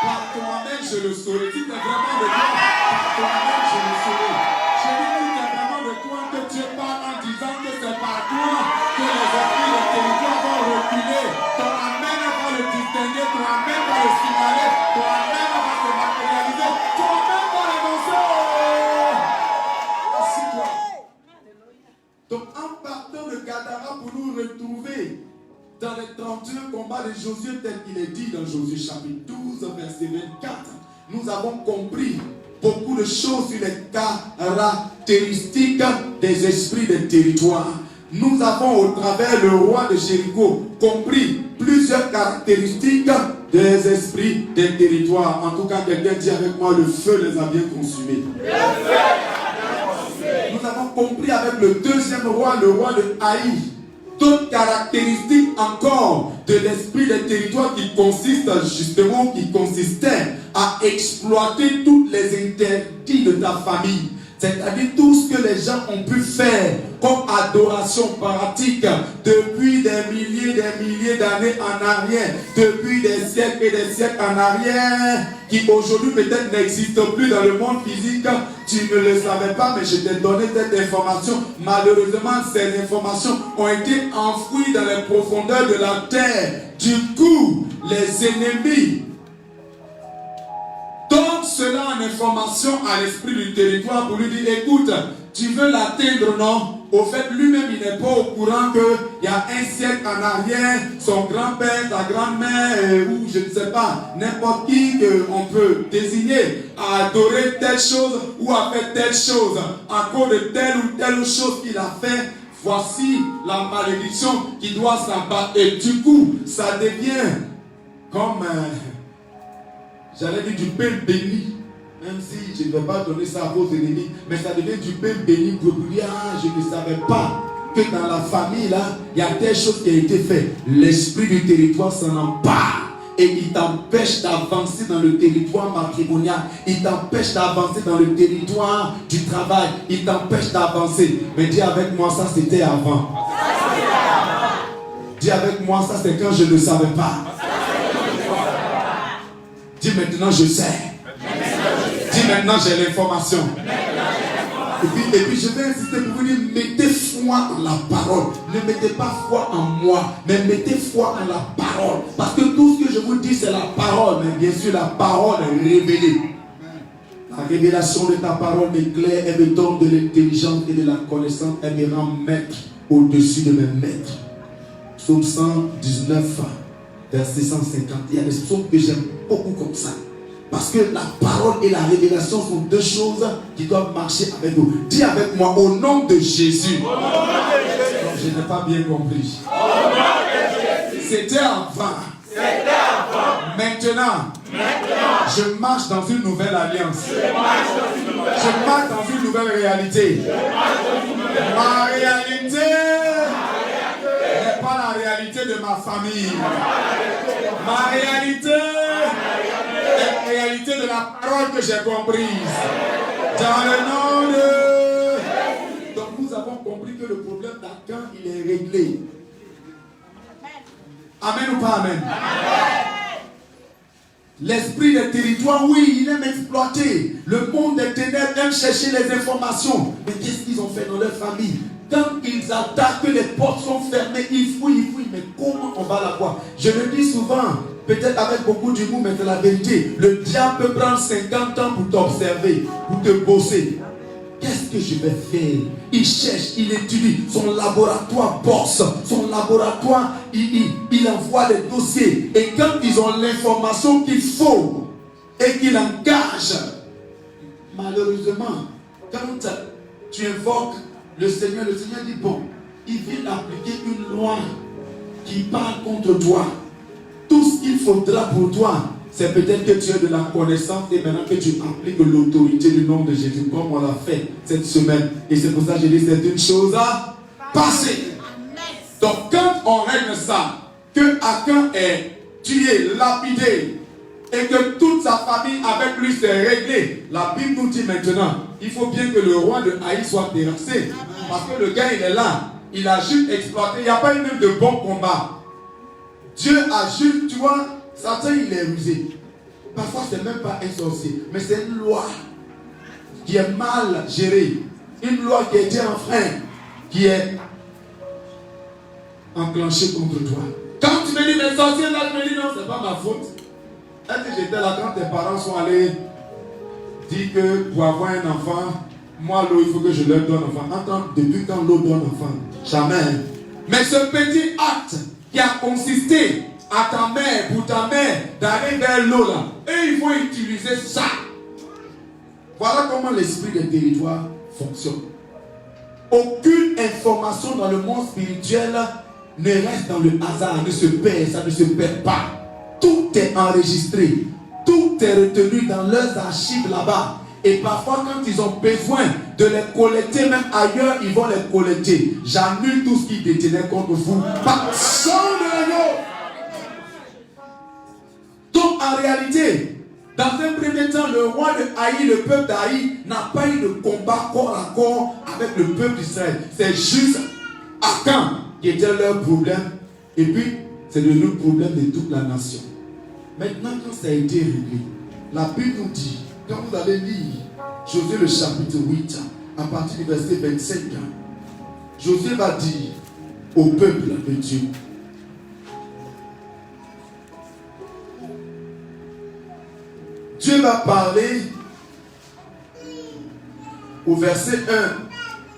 Speaker 2: Par toi-même, je le saurai. Si tu es vraiment de toi, par toi-même, je le saurai. Je dis que tu es vraiment de toi, que Dieu parle en disant que c'est par toi que les esprits de territoire vont reculer. Ton amen va le distinguer, ton amen va le signaler, ton amen va se matérialiser, ton amen va l'annoncer. Assis-toi. Donc, en partant de Gadara pour nous retrouver dans les 31 combats de Josué, tel qu'il est dit dans Josué chapitre 12, verset 24, nous avons compris beaucoup de choses sur les caractéristiques des esprits des territoires. Nous avons, au travers le roi de Jéricho, compris plusieurs caractéristiques des esprits des territoires. En tout cas, quelqu'un dit avec moi, le feu les a bien consumés. Le feu les a consumés. Nous avons compris avec le deuxième roi, le roi de Haï, d'autres caractéristiques encore de l'esprit des territoires qui consistait à exploiter toutes les interdits de ta famille. C'est-à-dire tout ce que les gens ont pu faire comme adoration pratique depuis des milliers d'années en arrière, depuis des siècles et des siècles en arrière, qui aujourd'hui peut-être n'existent plus dans le monde physique. Tu ne le savais pas, mais je t'ai donné cette information. Malheureusement, ces informations ont été enfouies dans les profondeurs de la terre. Du coup, les ennemis donne cela en information à l'esprit du territoire pour lui dire, écoute, tu veux l'atteindre, non? Au fait, lui-même, il n'est pas au courant qu'il y a un siècle en arrière, son grand-père, sa grand-mère, ou je ne sais pas, n'importe qui qu'on peut désigner, a adoré telle chose ou a fait telle chose, à cause de telle ou telle chose qu'il a fait. Voici la malédiction qui doit s'abattre. Et du coup, ça devient comme... j'allais dire du pain béni, même si je ne vais pas donner ça à vos ennemis, mais ça devient du pain béni pour dire, ah, je ne savais pas que dans la famille là, il y a telle chose qui a été faite. L'esprit du territoire s'en empare et il t'empêche d'avancer dans le territoire matrimonial, il t'empêche d'avancer dans le territoire du travail, il t'empêche d'avancer. Mais dis avec moi, ça c'était avant. Dis avec moi, ça c'est quand je ne savais pas. Dis maintenant je sais. Dis maintenant j'ai l'information. Et puis je vais insister pour vous dire, mettez foi en la parole. Ne mettez pas foi en moi, mais mettez foi en la parole. Parce que tout ce que je vous dis c'est la parole. Mais bien sûr la parole est révélée. La révélation de ta parole m'éclaire, elle me donne de l'intelligence et de la connaissance. Elle me rend maître au-dessus de mes maîtres. Psaume 119. verset 150. Il y a des psaumes que j'aime beaucoup comme ça. Parce que la parole et la révélation sont deux choses qui doivent marcher avec nous. Dis avec moi, au nom de Jésus. Non, je n'ai pas bien compris. C'était avant. Maintenant, je marche dans une nouvelle alliance. Je marche dans une nouvelle réalité. Ma réalité n'est pas la réalité de ma famille. Ma réalité est la réalité de la parole que j'ai comprise. Dans le nom de... Donc nous avons compris que le problème d'Akan, il est réglé. Amen ou pas amen? L'esprit des territoires, oui, il aime exploiter. Le monde des ténèbres aime chercher les informations. Mais qu'est-ce qu'ils ont fait dans leur famille? Quand ils attaquent, que les portes sont fermées, ils fouillent. Mais comment on va la voir? Je le dis souvent, peut-être avec beaucoup d'humour, mais c'est la vérité. Le diable peut prendre 50 ans pour t'observer, pour te bosser. Qu'est-ce que je vais faire? Il cherche, il étudie. Son laboratoire bosse. Son laboratoire, il envoie les dossiers. Et quand ils ont l'information qu'il faut et qu'il engage, malheureusement, quand tu invoques le Seigneur dit bon, il vient d'appliquer une loi qui parle contre toi. Tout ce qu'il faudra pour toi, c'est peut-être que tu as de la connaissance et maintenant que tu appliques l'autorité du nom de Jésus comme on l'a fait cette semaine. Et c'est pour ça que je dis c'est une chose à passer. Donc quand on règle ça, que Akan est tué, lapidé, et que toute sa famille avec lui s'est réglée, la Bible nous dit maintenant, il faut bien que le roi de Haï soit terrassé. Parce que le gars il est là, il a juste exploité, il n'y a pas eu même de bon combat. Dieu a juste, tu vois, Satan il est rusé. Parfois c'est même pas un sorcier, mais c'est une loi qui est mal gérée. Une loi qui a été enfreinte, qui est enclenchée contre toi. Quand tu me dis les sorciers là, tu me dis non, c'est pas ma faute. Est-ce que j'étais là quand tes parents sont allés dire que pour avoir un enfant, moi l'eau il faut que je leur donne enfant. Attends, depuis quand l'eau donne enfant? Jamais. Mais ce petit acte qui a consisté à ta mère, pour ta mère, d'aller vers l'eau là, et il faut utiliser ça. Voilà comment l'esprit des territoires fonctionne. Aucune information dans le monde spirituel ne reste dans le hasard, ne se perd, ça ne se perd pas. Tout est enregistré, tout est retenu dans leurs archives là-bas. Et parfois, quand ils ont besoin de les collecter, même ailleurs, ils vont les collecter. J'annule tout ce qui détenait contre vous. Par son de l'agneau. Donc, en réalité, dans un premier temps, le roi de Haï, le peuple d'Haï, n'a pas eu de combat corps à corps avec le peuple d'Israël. C'est juste Akan qui était leur problème. Et puis, c'est devenu le problème de toute la nation. Maintenant, quand ça a été réglé, la Bible nous dit, quand vous allez lire Josué le chapitre 8, à partir du verset 25, Josué va dire au peuple de Dieu, Dieu va parler au verset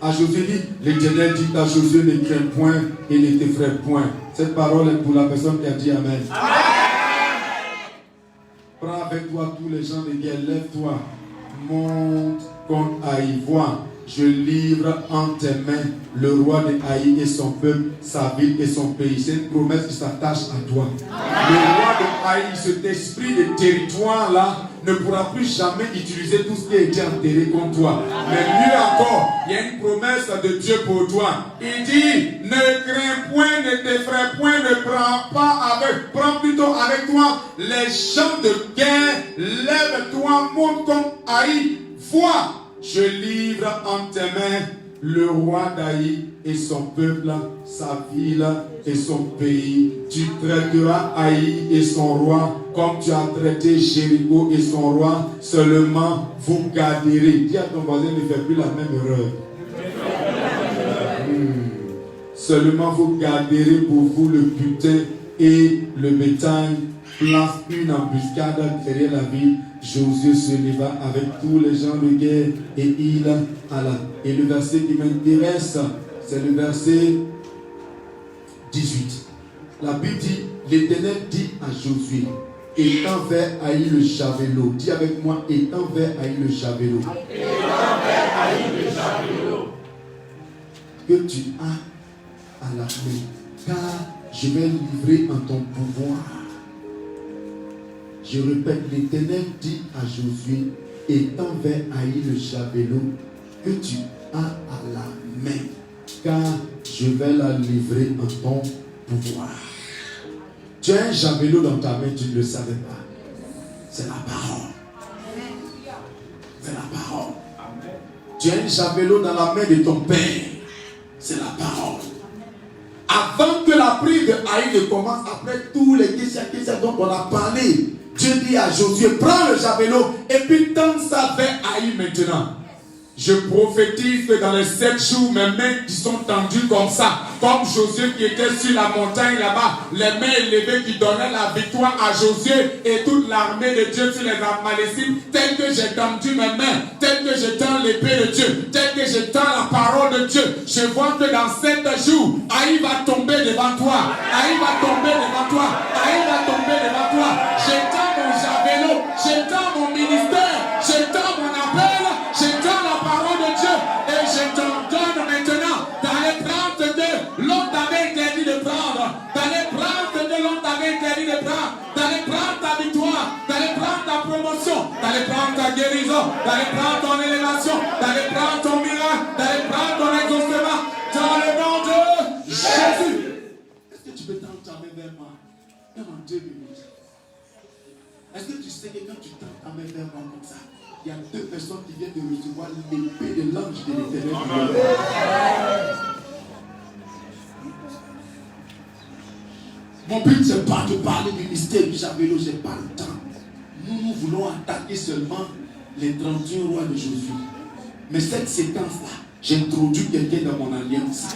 Speaker 2: 1 à Josué dit, l'Éternel dit à Josué, ne crains point et ne t'effraie point. Cette parole est pour la personne qui a dit Amen. Amen. Prends avec toi tous les gens de guerre, lève-toi, monte contre Haï, vois, je livre en tes mains le roi de Haï et son peuple, sa ville et son pays. C'est une promesse qui s'attache à toi. Le roi de Haï, cet esprit de territoire là, ne pourra plus jamais utiliser tout ce qui a été enterré contre toi. Mais mieux encore, il y a une promesse de Dieu pour toi. Il dit, ne crains point, ne t'effraie point, ne prends plutôt avec toi les gens de guerre, lève-toi, monte contre Haï, vois, je livre en tes mains le roi d'Haï et son peuple, sa ville et son pays. Tu traiteras Haï et son roi comme tu as traité Jéricho et son roi. Seulement vous garderez. Dis à ton voisin, ne fais plus la même erreur. Seulement vous garderez pour vous le butin et le bétail. Place une embuscade derrière la ville. Josué se leva avec tous les gens de guerre et il alla. Et le verset qui m'intéresse, c'est le verset 18. La Bible dit, l'Éternel dit à Josué, étends vers Haï le javelot. Dis avec moi, étends vers Haï le javelot.
Speaker 3: Étends vers Haï le javelot.
Speaker 2: Que tu as à la main, car je vais livrer en ton pouvoir. Je répète, l'Éternel dit à Josué, étends vers Haï le javelot que tu as à la main, car je vais la livrer en ton pouvoir. Tu as un javelot dans ta main, tu ne le savais pas. C'est la parole. C'est la parole. Tu as un javelot dans la main de ton père. C'est la parole. Avant que la prière de Haï ne commence, après tous les questions dont on a parlé, Dieu dit à Josué, prends le javelot et puis tends ça vers Haï maintenant. Je prophétise que dans les 7 jours, mes mains qui sont tendues comme ça, comme Josué qui était sur la montagne là-bas, les mains élevées qui donnaient la victoire à Josué et toute l'armée de Dieu sur les Amalécites, tel que j'ai tendu mes mains, tel que je tends l'épée de Dieu, tel que je tends la parole de Dieu, je vois que dans 7 jours, Haï va tomber devant toi, Haï va tomber devant toi, Haï va tomber devant toi. J'étends mon javelot, j'étends mon ministère, j'étends mon appel, j'étends la parole de Dieu et je t'en donne maintenant d'aller prendre de l'on t'avait interdit de prendre, d'aller prendre de l'on t'avait interdit de prendre, d'aller prendre ta victoire, d'aller prendre ta promotion, d'aller prendre ta guérison, d'aller prendre ton élévation, d'aller prendre ton miracle, d'aller prendre ton exaucement dans le nom de Jésus. Est-ce que tu peux tendre ta main vers moi? Même en 2 minutes. Est-ce que tu sais que quand tu tends ta main vers moi comme ça, il y a 2 personnes qui viennent de recevoir l'épée de l'ange de l'Éternel. Mon but, c'est pas de parler du mystère du javelot, je n'ai pas le temps. Nous voulons attaquer seulement les 31 rois de Josué. Mais cette séquence-là, j'introduis quelqu'un dans mon alliance.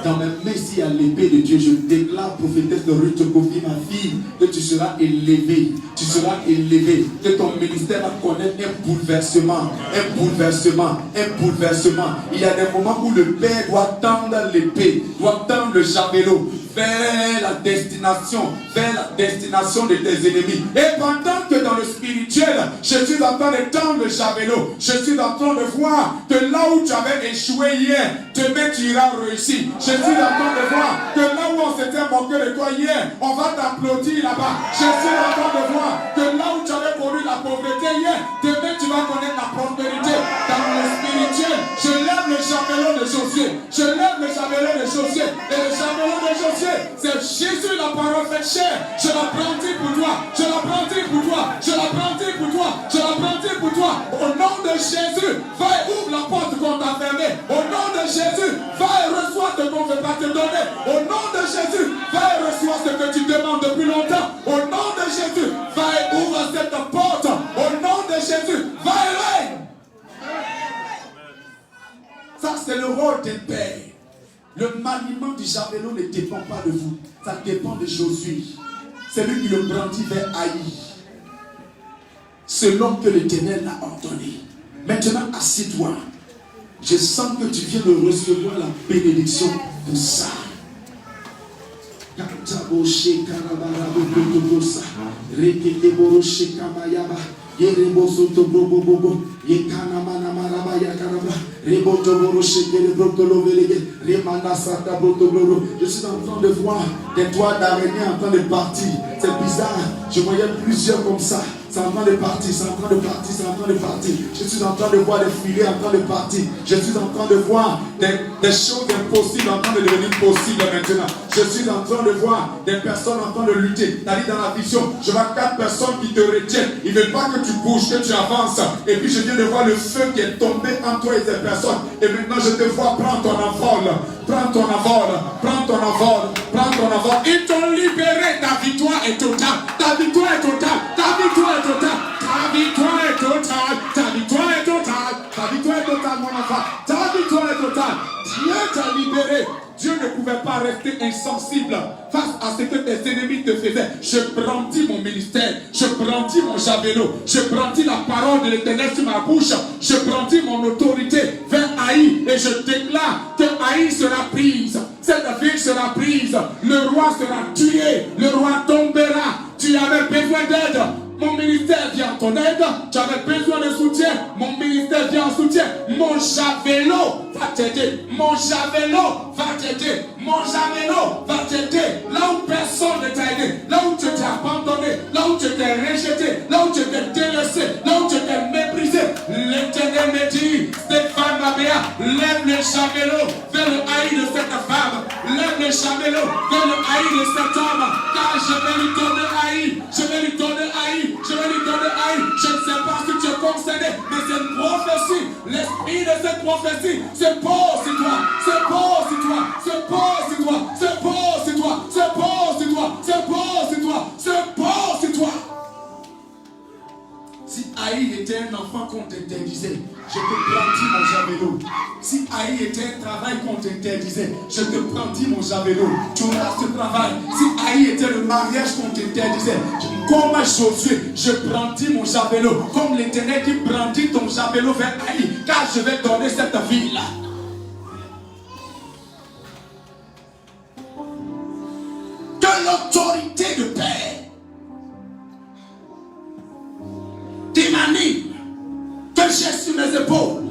Speaker 2: Dans mes mains, s'il y a l'épée de Dieu, je déclare, prophétesse de Ruth Kofi, ma fille, que tu seras élevée. Tu seras élevé. Que ton ministère va connaître un bouleversement. Un bouleversement. Un bouleversement. Il y a des moments où le Père doit tendre l'épée, doit tendre le javelot vers la destination de tes ennemis. Et pendant que dans le spirituel, je suis en train de tendre le javelot, je suis en train de voir que là où tu avais échoué hier, demain tu iras réussir. Je suis en train de voir que là où on s'était moqué de toi hier, on va t'applaudir là-bas. Je suis en train de voir que là où tu avais connu la pauvreté hier, demain tu vas connaître la prospérité. Dans le spirituel, je lève le javelot de Josué. Je lève le javelot de Josué. Et le javelot de Josué, c'est Jésus, la parole faite chair. Je la brandis pour toi. Je la brandis pour toi. Je la brandis pour toi. Je la brandis pour toi. Au nom de Jésus, va et ouvre la porte qu'on t'a fermée. Au nom de Jésus, va et reçois ce qu'on ne veut pas te donner. Au nom de Jésus, va et reçois ce que tu demandes depuis longtemps. Au nom de Jésus, va et ouvre cette porte. Au nom de Jésus, va et règne. Ça, c'est le rôle des pères. Le maniement du javelot ne dépend pas de vous. Ça dépend de Josué. C'est lui qui le brandit vers Haï. Selon que l'Éternel l'a ordonné. Maintenant, assieds-toi. Je sens que tu viens de recevoir la bénédiction pour ça. Je suis en train de voir des toits d'araignée en train de partir. C'est bizarre. Je voyais plusieurs comme ça. C'est en train de partir, c'est en train de partir, c'est en train de partir. Je suis en train de voir des filets en train de partir. Je suis en train de voir des choses impossibles en train de devenir possibles maintenant. Je suis en train de voir des personnes en train de lutter. T'as dit dans la vision, je vois 4 personnes qui te retiennent. Ils ne veulent pas que tu bouges, que tu avances. Et puis je viens de voir le feu qui est tombé entre toi et ces personnes. Et maintenant je te vois prendre ton envol. Prends ton envol, prends ton envol, prends ton envol. Ils t'ont libéré, ta victoire est totale. Ta victoire est totale, ta victoire est totale. Ta victoire est totale, ta victoire est totale. Ta victoire est totale, mon enfant. Ta victoire est totale. Dieu t'a libéré. Dieu ne pouvait pas rester insensible face à ce que tes ennemis te faisaient. Je brandis mon ministère, je brandis mon javelot, je brandis la parole de l'Éternel sur ma bouche, je brandis mon autorité vers Haï et je déclare que Haï sera prise.
Speaker 4: Cette ville sera prise. Le roi sera tué. Le roi tombera. Tu avais besoin d'aide. Mon ministère vient en ton aide. Tu avais besoin de soutien. Mon ministère vient en soutien. Mon javelot va t'aider. Mon javelot va t'aider. Mon javelot va t'aider. Là où personne ne t'a aidé. Là où tu t'es abandonné. Là où tu t'es rejeté. Là où tu t'es délaissé. Là où tu t'es méprisé. L'Éternel me dit, Stéphane Mabéa, lève le javelot vers le haï de cette femme. Lève le javelot vers le haï de cet homme. Car je vais lui donner haï. Je vais lui donner haï. Je vais lui donner haï. Je ne sais pas si tu es concerné, mais c'est une prophétie. L'esprit de cette prophétie se pose sur toi. Se pose sur toi. Se pose sur toi. Se pose sur toi. Se pose sur toi. Se pose sur toi. Se pose sur toi. Si Haï était un enfant qu'on t'interdisait, je te brandis mon javelot. Si Haï était un travail qu'on t'interdisait, je te brandis mon javelot. Tu auras ce travail. Si Haï était le mariage qu'on t'interdisait, comme Josué, je brandis mon javelot. Comme l'Éternel dit, brandis ton javelot vers Haï, car je vais donner cette ville-là. Que l'autorité de Père t'émane, que j'ai sur mes épaules,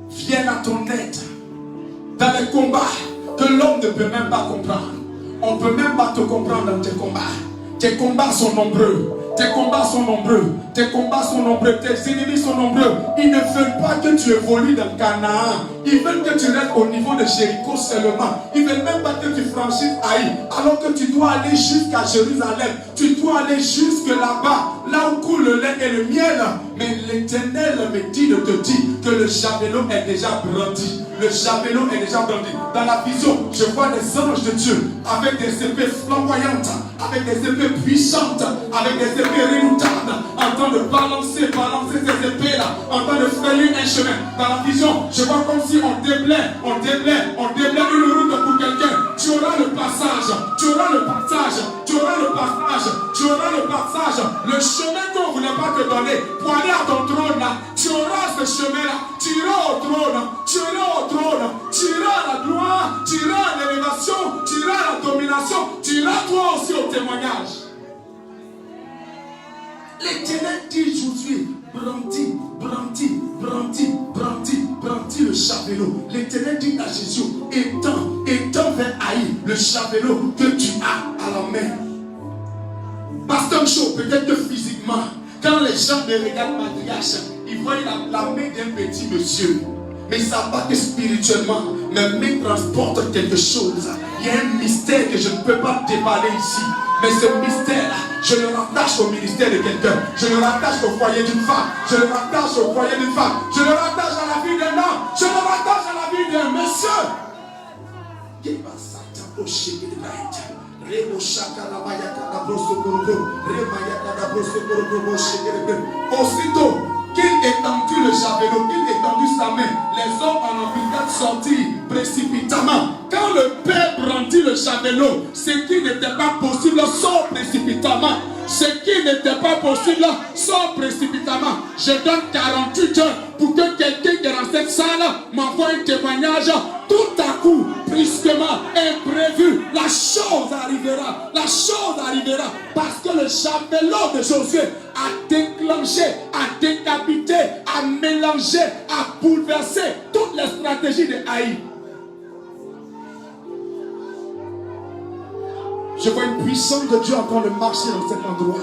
Speaker 4: vienne à ton aide dans les combats que l'homme ne peut même pas comprendre. On ne peut même pas te comprendre dans tes combats. Tes combats sont nombreux. Tes combats sont nombreux. Tes combats sont nombreux. Tes ennemis sont nombreux. Ils ne veulent pas que tu évolues dans Canaan. Ils veulent que tu restes au niveau de Jéricho seulement. Ils ne veulent même pas que tu franchisses Haï. Alors que tu dois aller jusqu'à Jérusalem. Tu dois aller jusque là-bas. Là où coule le lait et le miel. Mais l'Éternel me dit de te dire que le javelot est déjà brandi. Le javelot est déjà brandi. Dans la vision, je vois des anges de Dieu avec des épées flamboyantes, avec des épées puissantes, avec des épées redoutables, en train de balancer ces épées-là, en train de frayer un chemin. Dans la vision, je vois comme si on déblaye une route pour quelqu'un. Tu auras le passage, tu auras le passage, tu auras le passage, tu auras le passage. Le chemin qu'on ne voulait pas te donner pour aller à ton trône là, tu auras ce chemin-là. Tu iras au trône, tu iras au trône, tu iras à la gloire, tu iras à l'élévation, tu iras à la domination, tu iras toi aussi au témoignage. L'Éternel dit Josué, brandis le javelot. L'Éternel dit à Jésus, étends vers Haï le javelot que tu as à la main. Pasteur Chaud, peut-être que physiquement, quand les gens me regardent Madriache, ils voient la main d'un petit monsieur. Mais ils ne savent pas que spirituellement, mes mains transportent quelque chose. Il y a un mystère que je ne peux pas déballer ici. Mais ce mystère-là, je le rattache au ministère de quelqu'un. Je le rattache au foyer d'une femme. Je le rattache au foyer d'une femme. Je le rattache à la vie d'un homme. Je le rattache à la vie d'un monsieur. Aussitôt qu'il étendit le javelot, qu'il étendit sa main, les hommes en embuscade sortirent précipitamment. Quand le Père brandit le javelot, ce qui n'était pas possible sort précipitamment. Ce qui n'était pas possible sort précipitamment. Je donne 48 heures pour que quelqu'un qui est dans cette salle m'envoie un témoignage. Tout à coup, brusquement, imprévu, la chose arrivera. La chose arrivera. Parce que le javelot de Josué a déclenché, a décapité, a mélangé, a bouleversé toutes les stratégies de Haï. Je vois une puissance de Dieu en train de marcher dans cet endroit.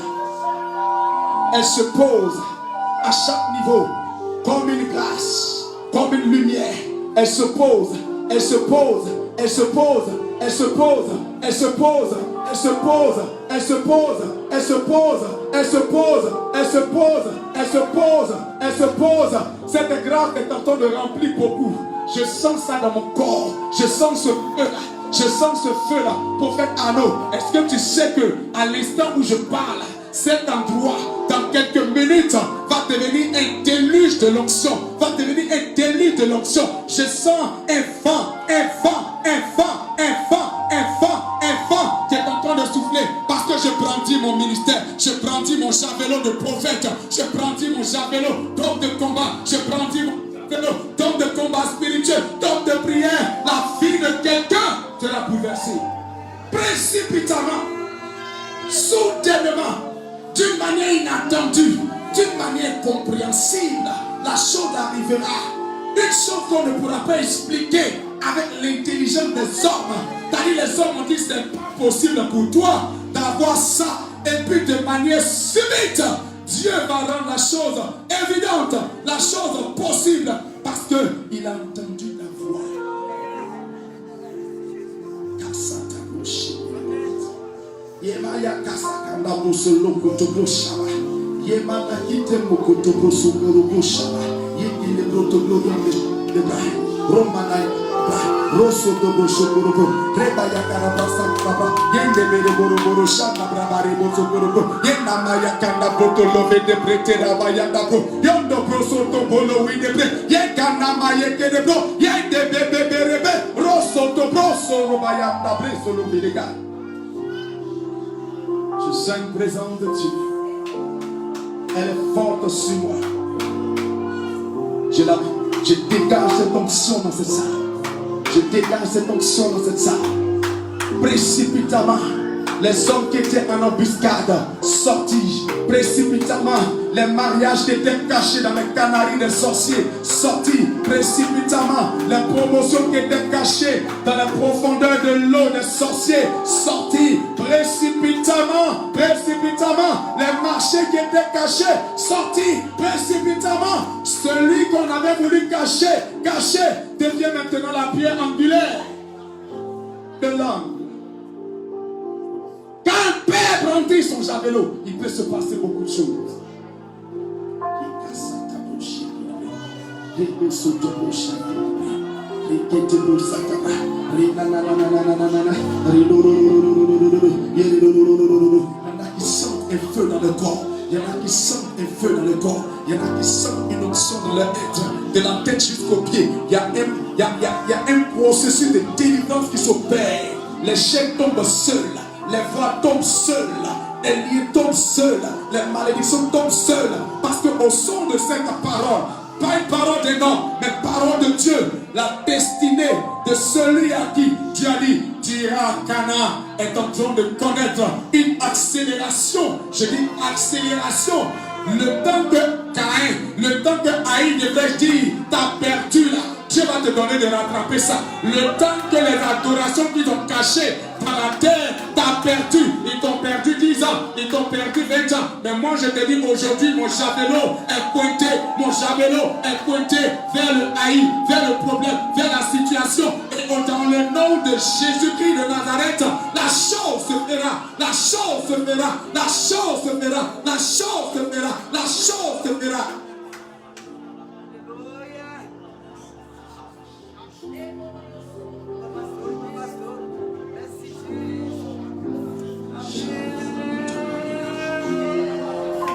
Speaker 4: Elle se pose à chaque niveau comme une glace, comme une lumière. Elle se pose, elle se pose, elle se pose, elle se pose, elle se pose, elle se pose, elle se pose, elle se pose, elle se pose, elle se pose, elle se pose, elle se pose. Cette grâce est en train de remplir beaucoup. Je sens ça dans mon corps. Je sens ce feu-là. Je sens ce feu-là. Prophète Arnaud, est-ce que tu sais que à l'instant où je parle, cet endroit, dans quelques minutes, va devenir un déluge de l'onction. Va devenir un déluge de l'onction. Je sens un vent qui est en train de souffler. Parce que je brandis mon ministère. Je brandis mon javelot de prophète. Je brandis mon javelot d'homme de combat. Je brandis mon dans de combat spirituel, dans de prière, la vie de quelqu'un sera bouleversée. Précipitamment, soudainement, d'une manière inattendue, d'une manière compréhensible, la chose arrivera. Une chose qu'on ne pourra pas expliquer avec l'intelligence des hommes. C'est-à-dire les hommes ont dit c'est pas possible pour toi d'avoir ça. Et puis de manière subite, Dieu va rendre la chose évidente, la chose possible, parce qu'il a entendu la voix. Rosso dobo shokorobo, reba yakara basa baba, yende bere boro boro shana brabare boso korobo, yenda maya kanda boto love de prete raba yanda bro, yondo broso to bolo wi de pre, yekana maya kede bro, yende bebe berebe, rosso to broso roba yanda breso lo bilega. Je sens une présence de Dieu. Elle est forte sur moi. Je dégage cette onction dans cette salle. Je dégage cette onction dans cette salle. Précipitamment, les hommes qui étaient en embuscade sortis. Précipitamment, les mariages qui étaient cachés dans les canaries des sorciers sortis. Précipitamment, les promotions qui étaient cachées dans la profondeur de l'eau des sorciers sortis. Précipitamment, les marchés qui étaient cachés sortis. Précipitamment, celui qu'on avait voulu cacher devient maintenant la pierre angulaire de l'homme. Quand un père brandit son javelot, il peut se passer beaucoup de choses. Il y en a qui sentent un feu dans le corps. Il y en a qui sentent un feu dans le corps. Il y en a qui sentent une onction dans leur être, de la tête jusqu'aux pieds. Il y a un processus de délivrance qui s'opère. Les chaînes tombent seules, les voix tombent seules, les liens tombent seuls, les malédictions tombent seules. Parce qu'au son de cette parole, pas une parole de non, mais parole de Dieu, la destinée de celui à qui Dieu a dit, Tirakana est en train de connaître une accélération. Je dis accélération. Le temps que Caïn, le temps que Haï devrait dire, t'as perdu là, Dieu va te donner de rattraper ça. Le temps que les adorations qu'ils ont cachées dans la terre, t'as perdu. Ils t'ont perdu 10 ans, ils t'ont perdu 20 ans. Mais moi je te dis aujourd'hui, mon javelot est pointé, vers le Haï, vers le problème, vers la situation. Et dans le nom de Jésus-Christ de Nazareth, la chose se fera, la chose se fera, la chose se fera, la chose se fera, la chose se fera.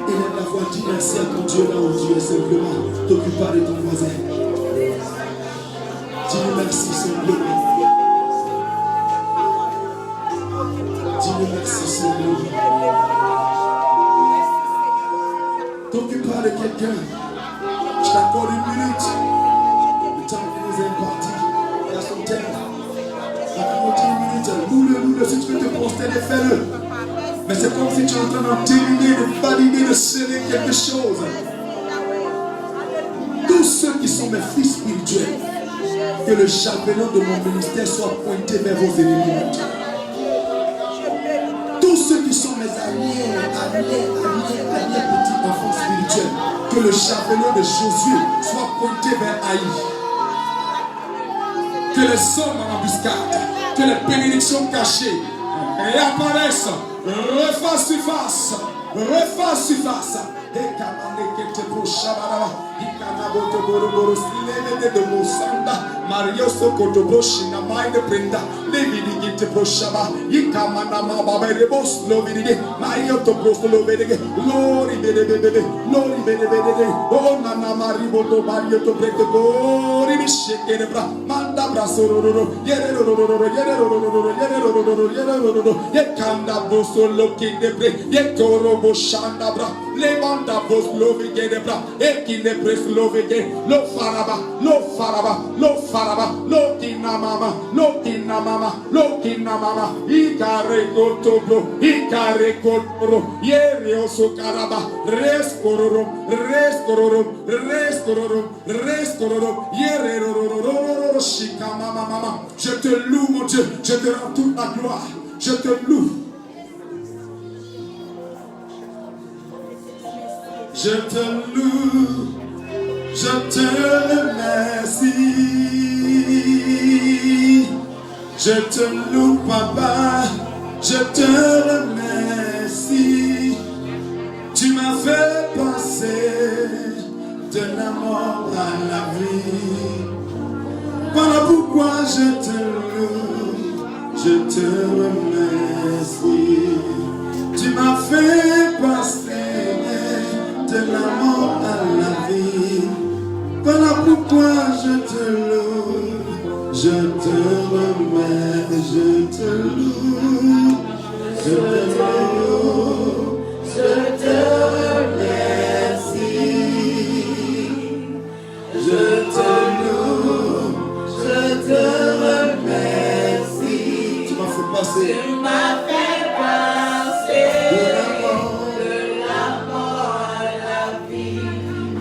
Speaker 4: Élève la voix, dis merci à ton Dieu là où tu es simplement. T'occupe pas de ton voisin. Dis-lui merci simplement. Dis-lui merci simplement. T'occupe pas de quelqu'un. Je t'accorde une minute. Le temps qui nous est imparti. Il y a son thème. La minute, loue-le. Si tu veux te prosterner, fais-le. Mais c'est comme si tu es en train d'entériner, de valider, de sceller quelque chose. Tous ceux qui sont mes fils spirituels, que le javelot de mon ministère soit pointé vers vos ennemis. Tous ceux qui sont mes alliés, petits enfants spirituels, que le javelot de Josué soit pointé vers Haï. Que les hommes en embuscade, que les bénédictions cachées réapparaissent, reface sur face, reface sur face. Mario Sokoto Boshina Mind Brenda, Levi Git Boshaba, Yikamana Mabere Bos, Lovidi, Mario Topos Lovede, Lori Bede, Lori Bede, Oh Nana Mariboto, Mario to break the glory, Shake Manda Yekanda brasororo, yererororo, yererororo, yererororo, yererororo, yekanda bosolo kindebre, yekorobo shanda bra, lebanda boslovi gedebra, ekinde preslovi ge, lo faraba, lo faraba, lo faraba, lo kinamama, lo kinamama, lo kinamama, ikare kotobro, ikare kotoro, yerioso karaba, reskororo, reskororo, reskororo, reskororo, yererororo, shikamama mama. Je te loue mon Dieu, je te rends toute la gloire, je te loue. Je te loue, je te remercie. Je te loue, papa, je te remercie. Tu m'as fait passer de la mort à la vie. Voilà pourquoi je te loue, je te remercie. Tu m'as fait passer de la mort à la vie. Voilà pourquoi je te loue, je te remercie, je te loue, je te loue, je te remercie, je te loue, je te remercie. Tu m'as fait passer. Tu m'as fait passer de la mort à la vie.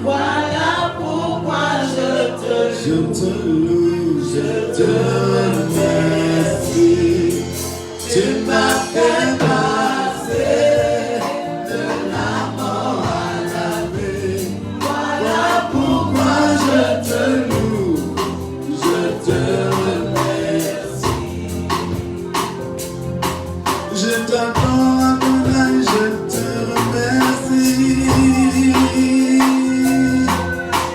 Speaker 4: Voilà pourquoi je te loue, je te remercie. Tu m'as fait passer de la mort à la vie. Voilà pourquoi je te loue, je te remercie. Je t'adore, Adonai, je te remercie.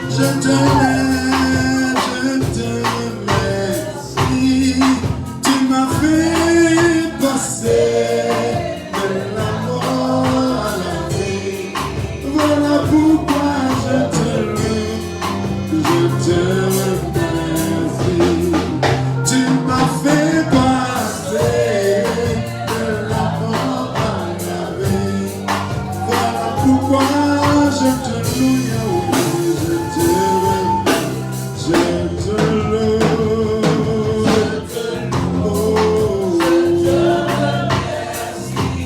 Speaker 4: Je te lève, je te remercie. Tu m'as fait passer de la mort à la vie. Voilà pourquoi je te loue, je te remercie. Tu m'as fait passer de la mort à la vie. Voilà pourquoi je te loue, Yahweh, je te remercie. Je te loue, oh,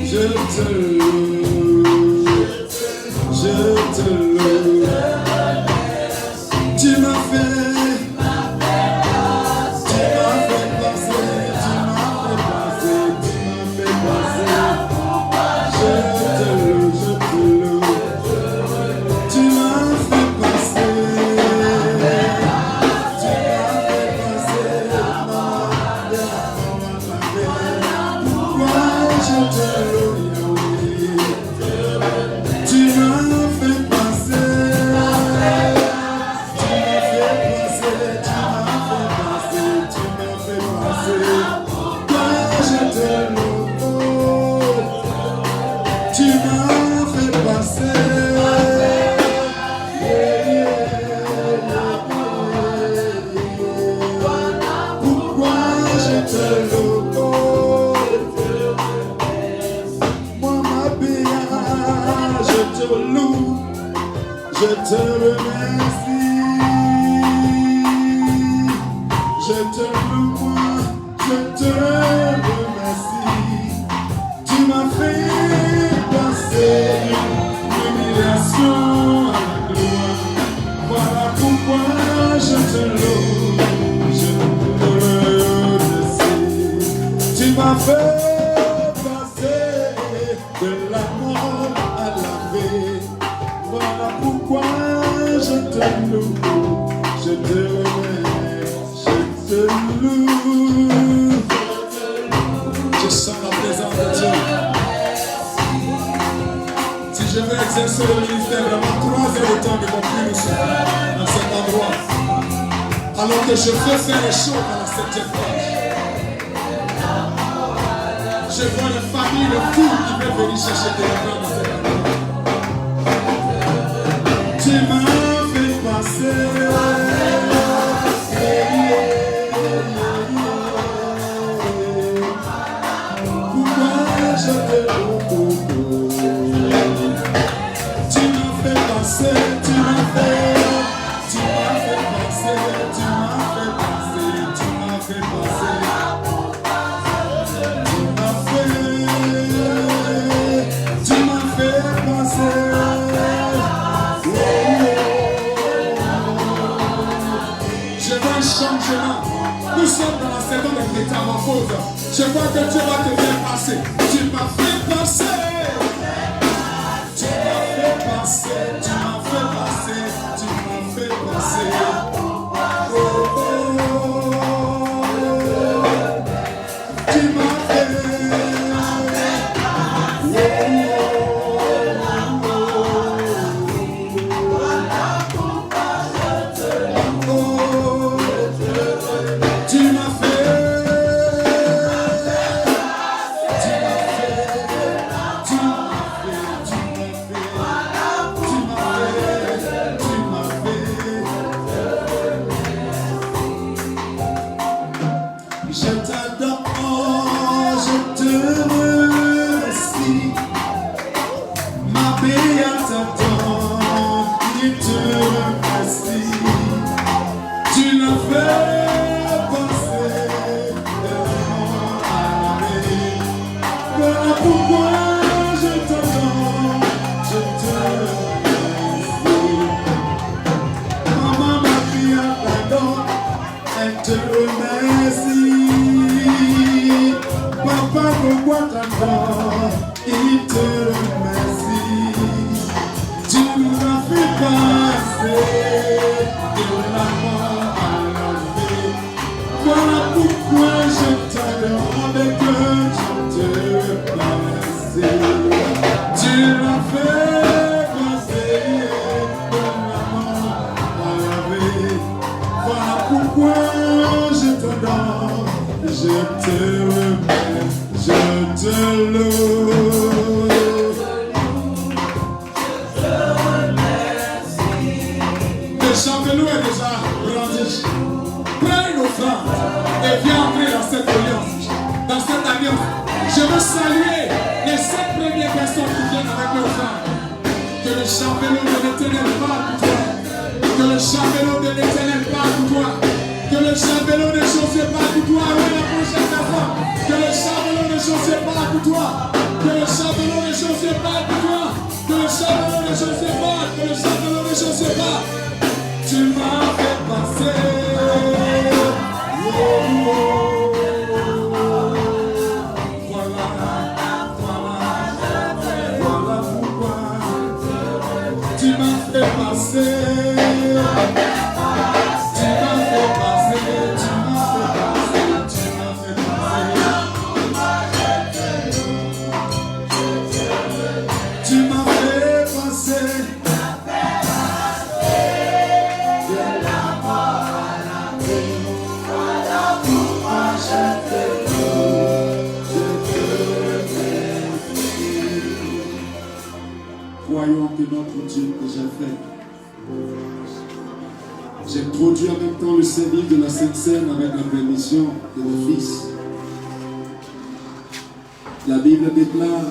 Speaker 4: je te loue, je te loue. Tu m'as fait passer, tu m'as fait passer, tu m'as fait passer. Je te loue, je te loue. Tu m'as fait passer, tu m'as fait passer la mort de la mort à la vie. Pourquoi je te loue, Yahweh? Tu m'as fait passer, tu m'as fait passer, tu m'as fait passer. Pourquoi je te loue, oh, tu m'as fait passer. Pourquoi je te loue, oh, moi ma béa, je te loue, je te remercie. Je te loue, moi, je te remercie. Tu m'as fait passer l'humiliation à la gloire. Voilà pourquoi je te loue, je te remercie. Tu m'as fait passer de la mort à la vie. Voilà pourquoi je te loue, je te remercie, je te loue. Je sens la présence de Dieu. Si je veux exercer le ministère, vraiment 3 heures de temps de conclure ici, dans cet endroit. Alors que je veux faire les choses dans la 7e page. Je vois les familles, les fous qui veulent venir chercher des enfants dans cet endroit. Tu m'as fait passer. Je vois un changement. Nous sommes dans la saison de métamorphose. Je vois que Dieu va te faire passer. Tu m'as fait passer. Tu m'as fait passer. Tu m'as fait passer. Tu m'as fait passer. Oh, oh, oh. Tu m'as fait.
Speaker 2: Croyons que notre Dieu déjà fait. J'ai produit en même temps le service de la Sainte Seine avec la permission de mon fils. La Bible déclare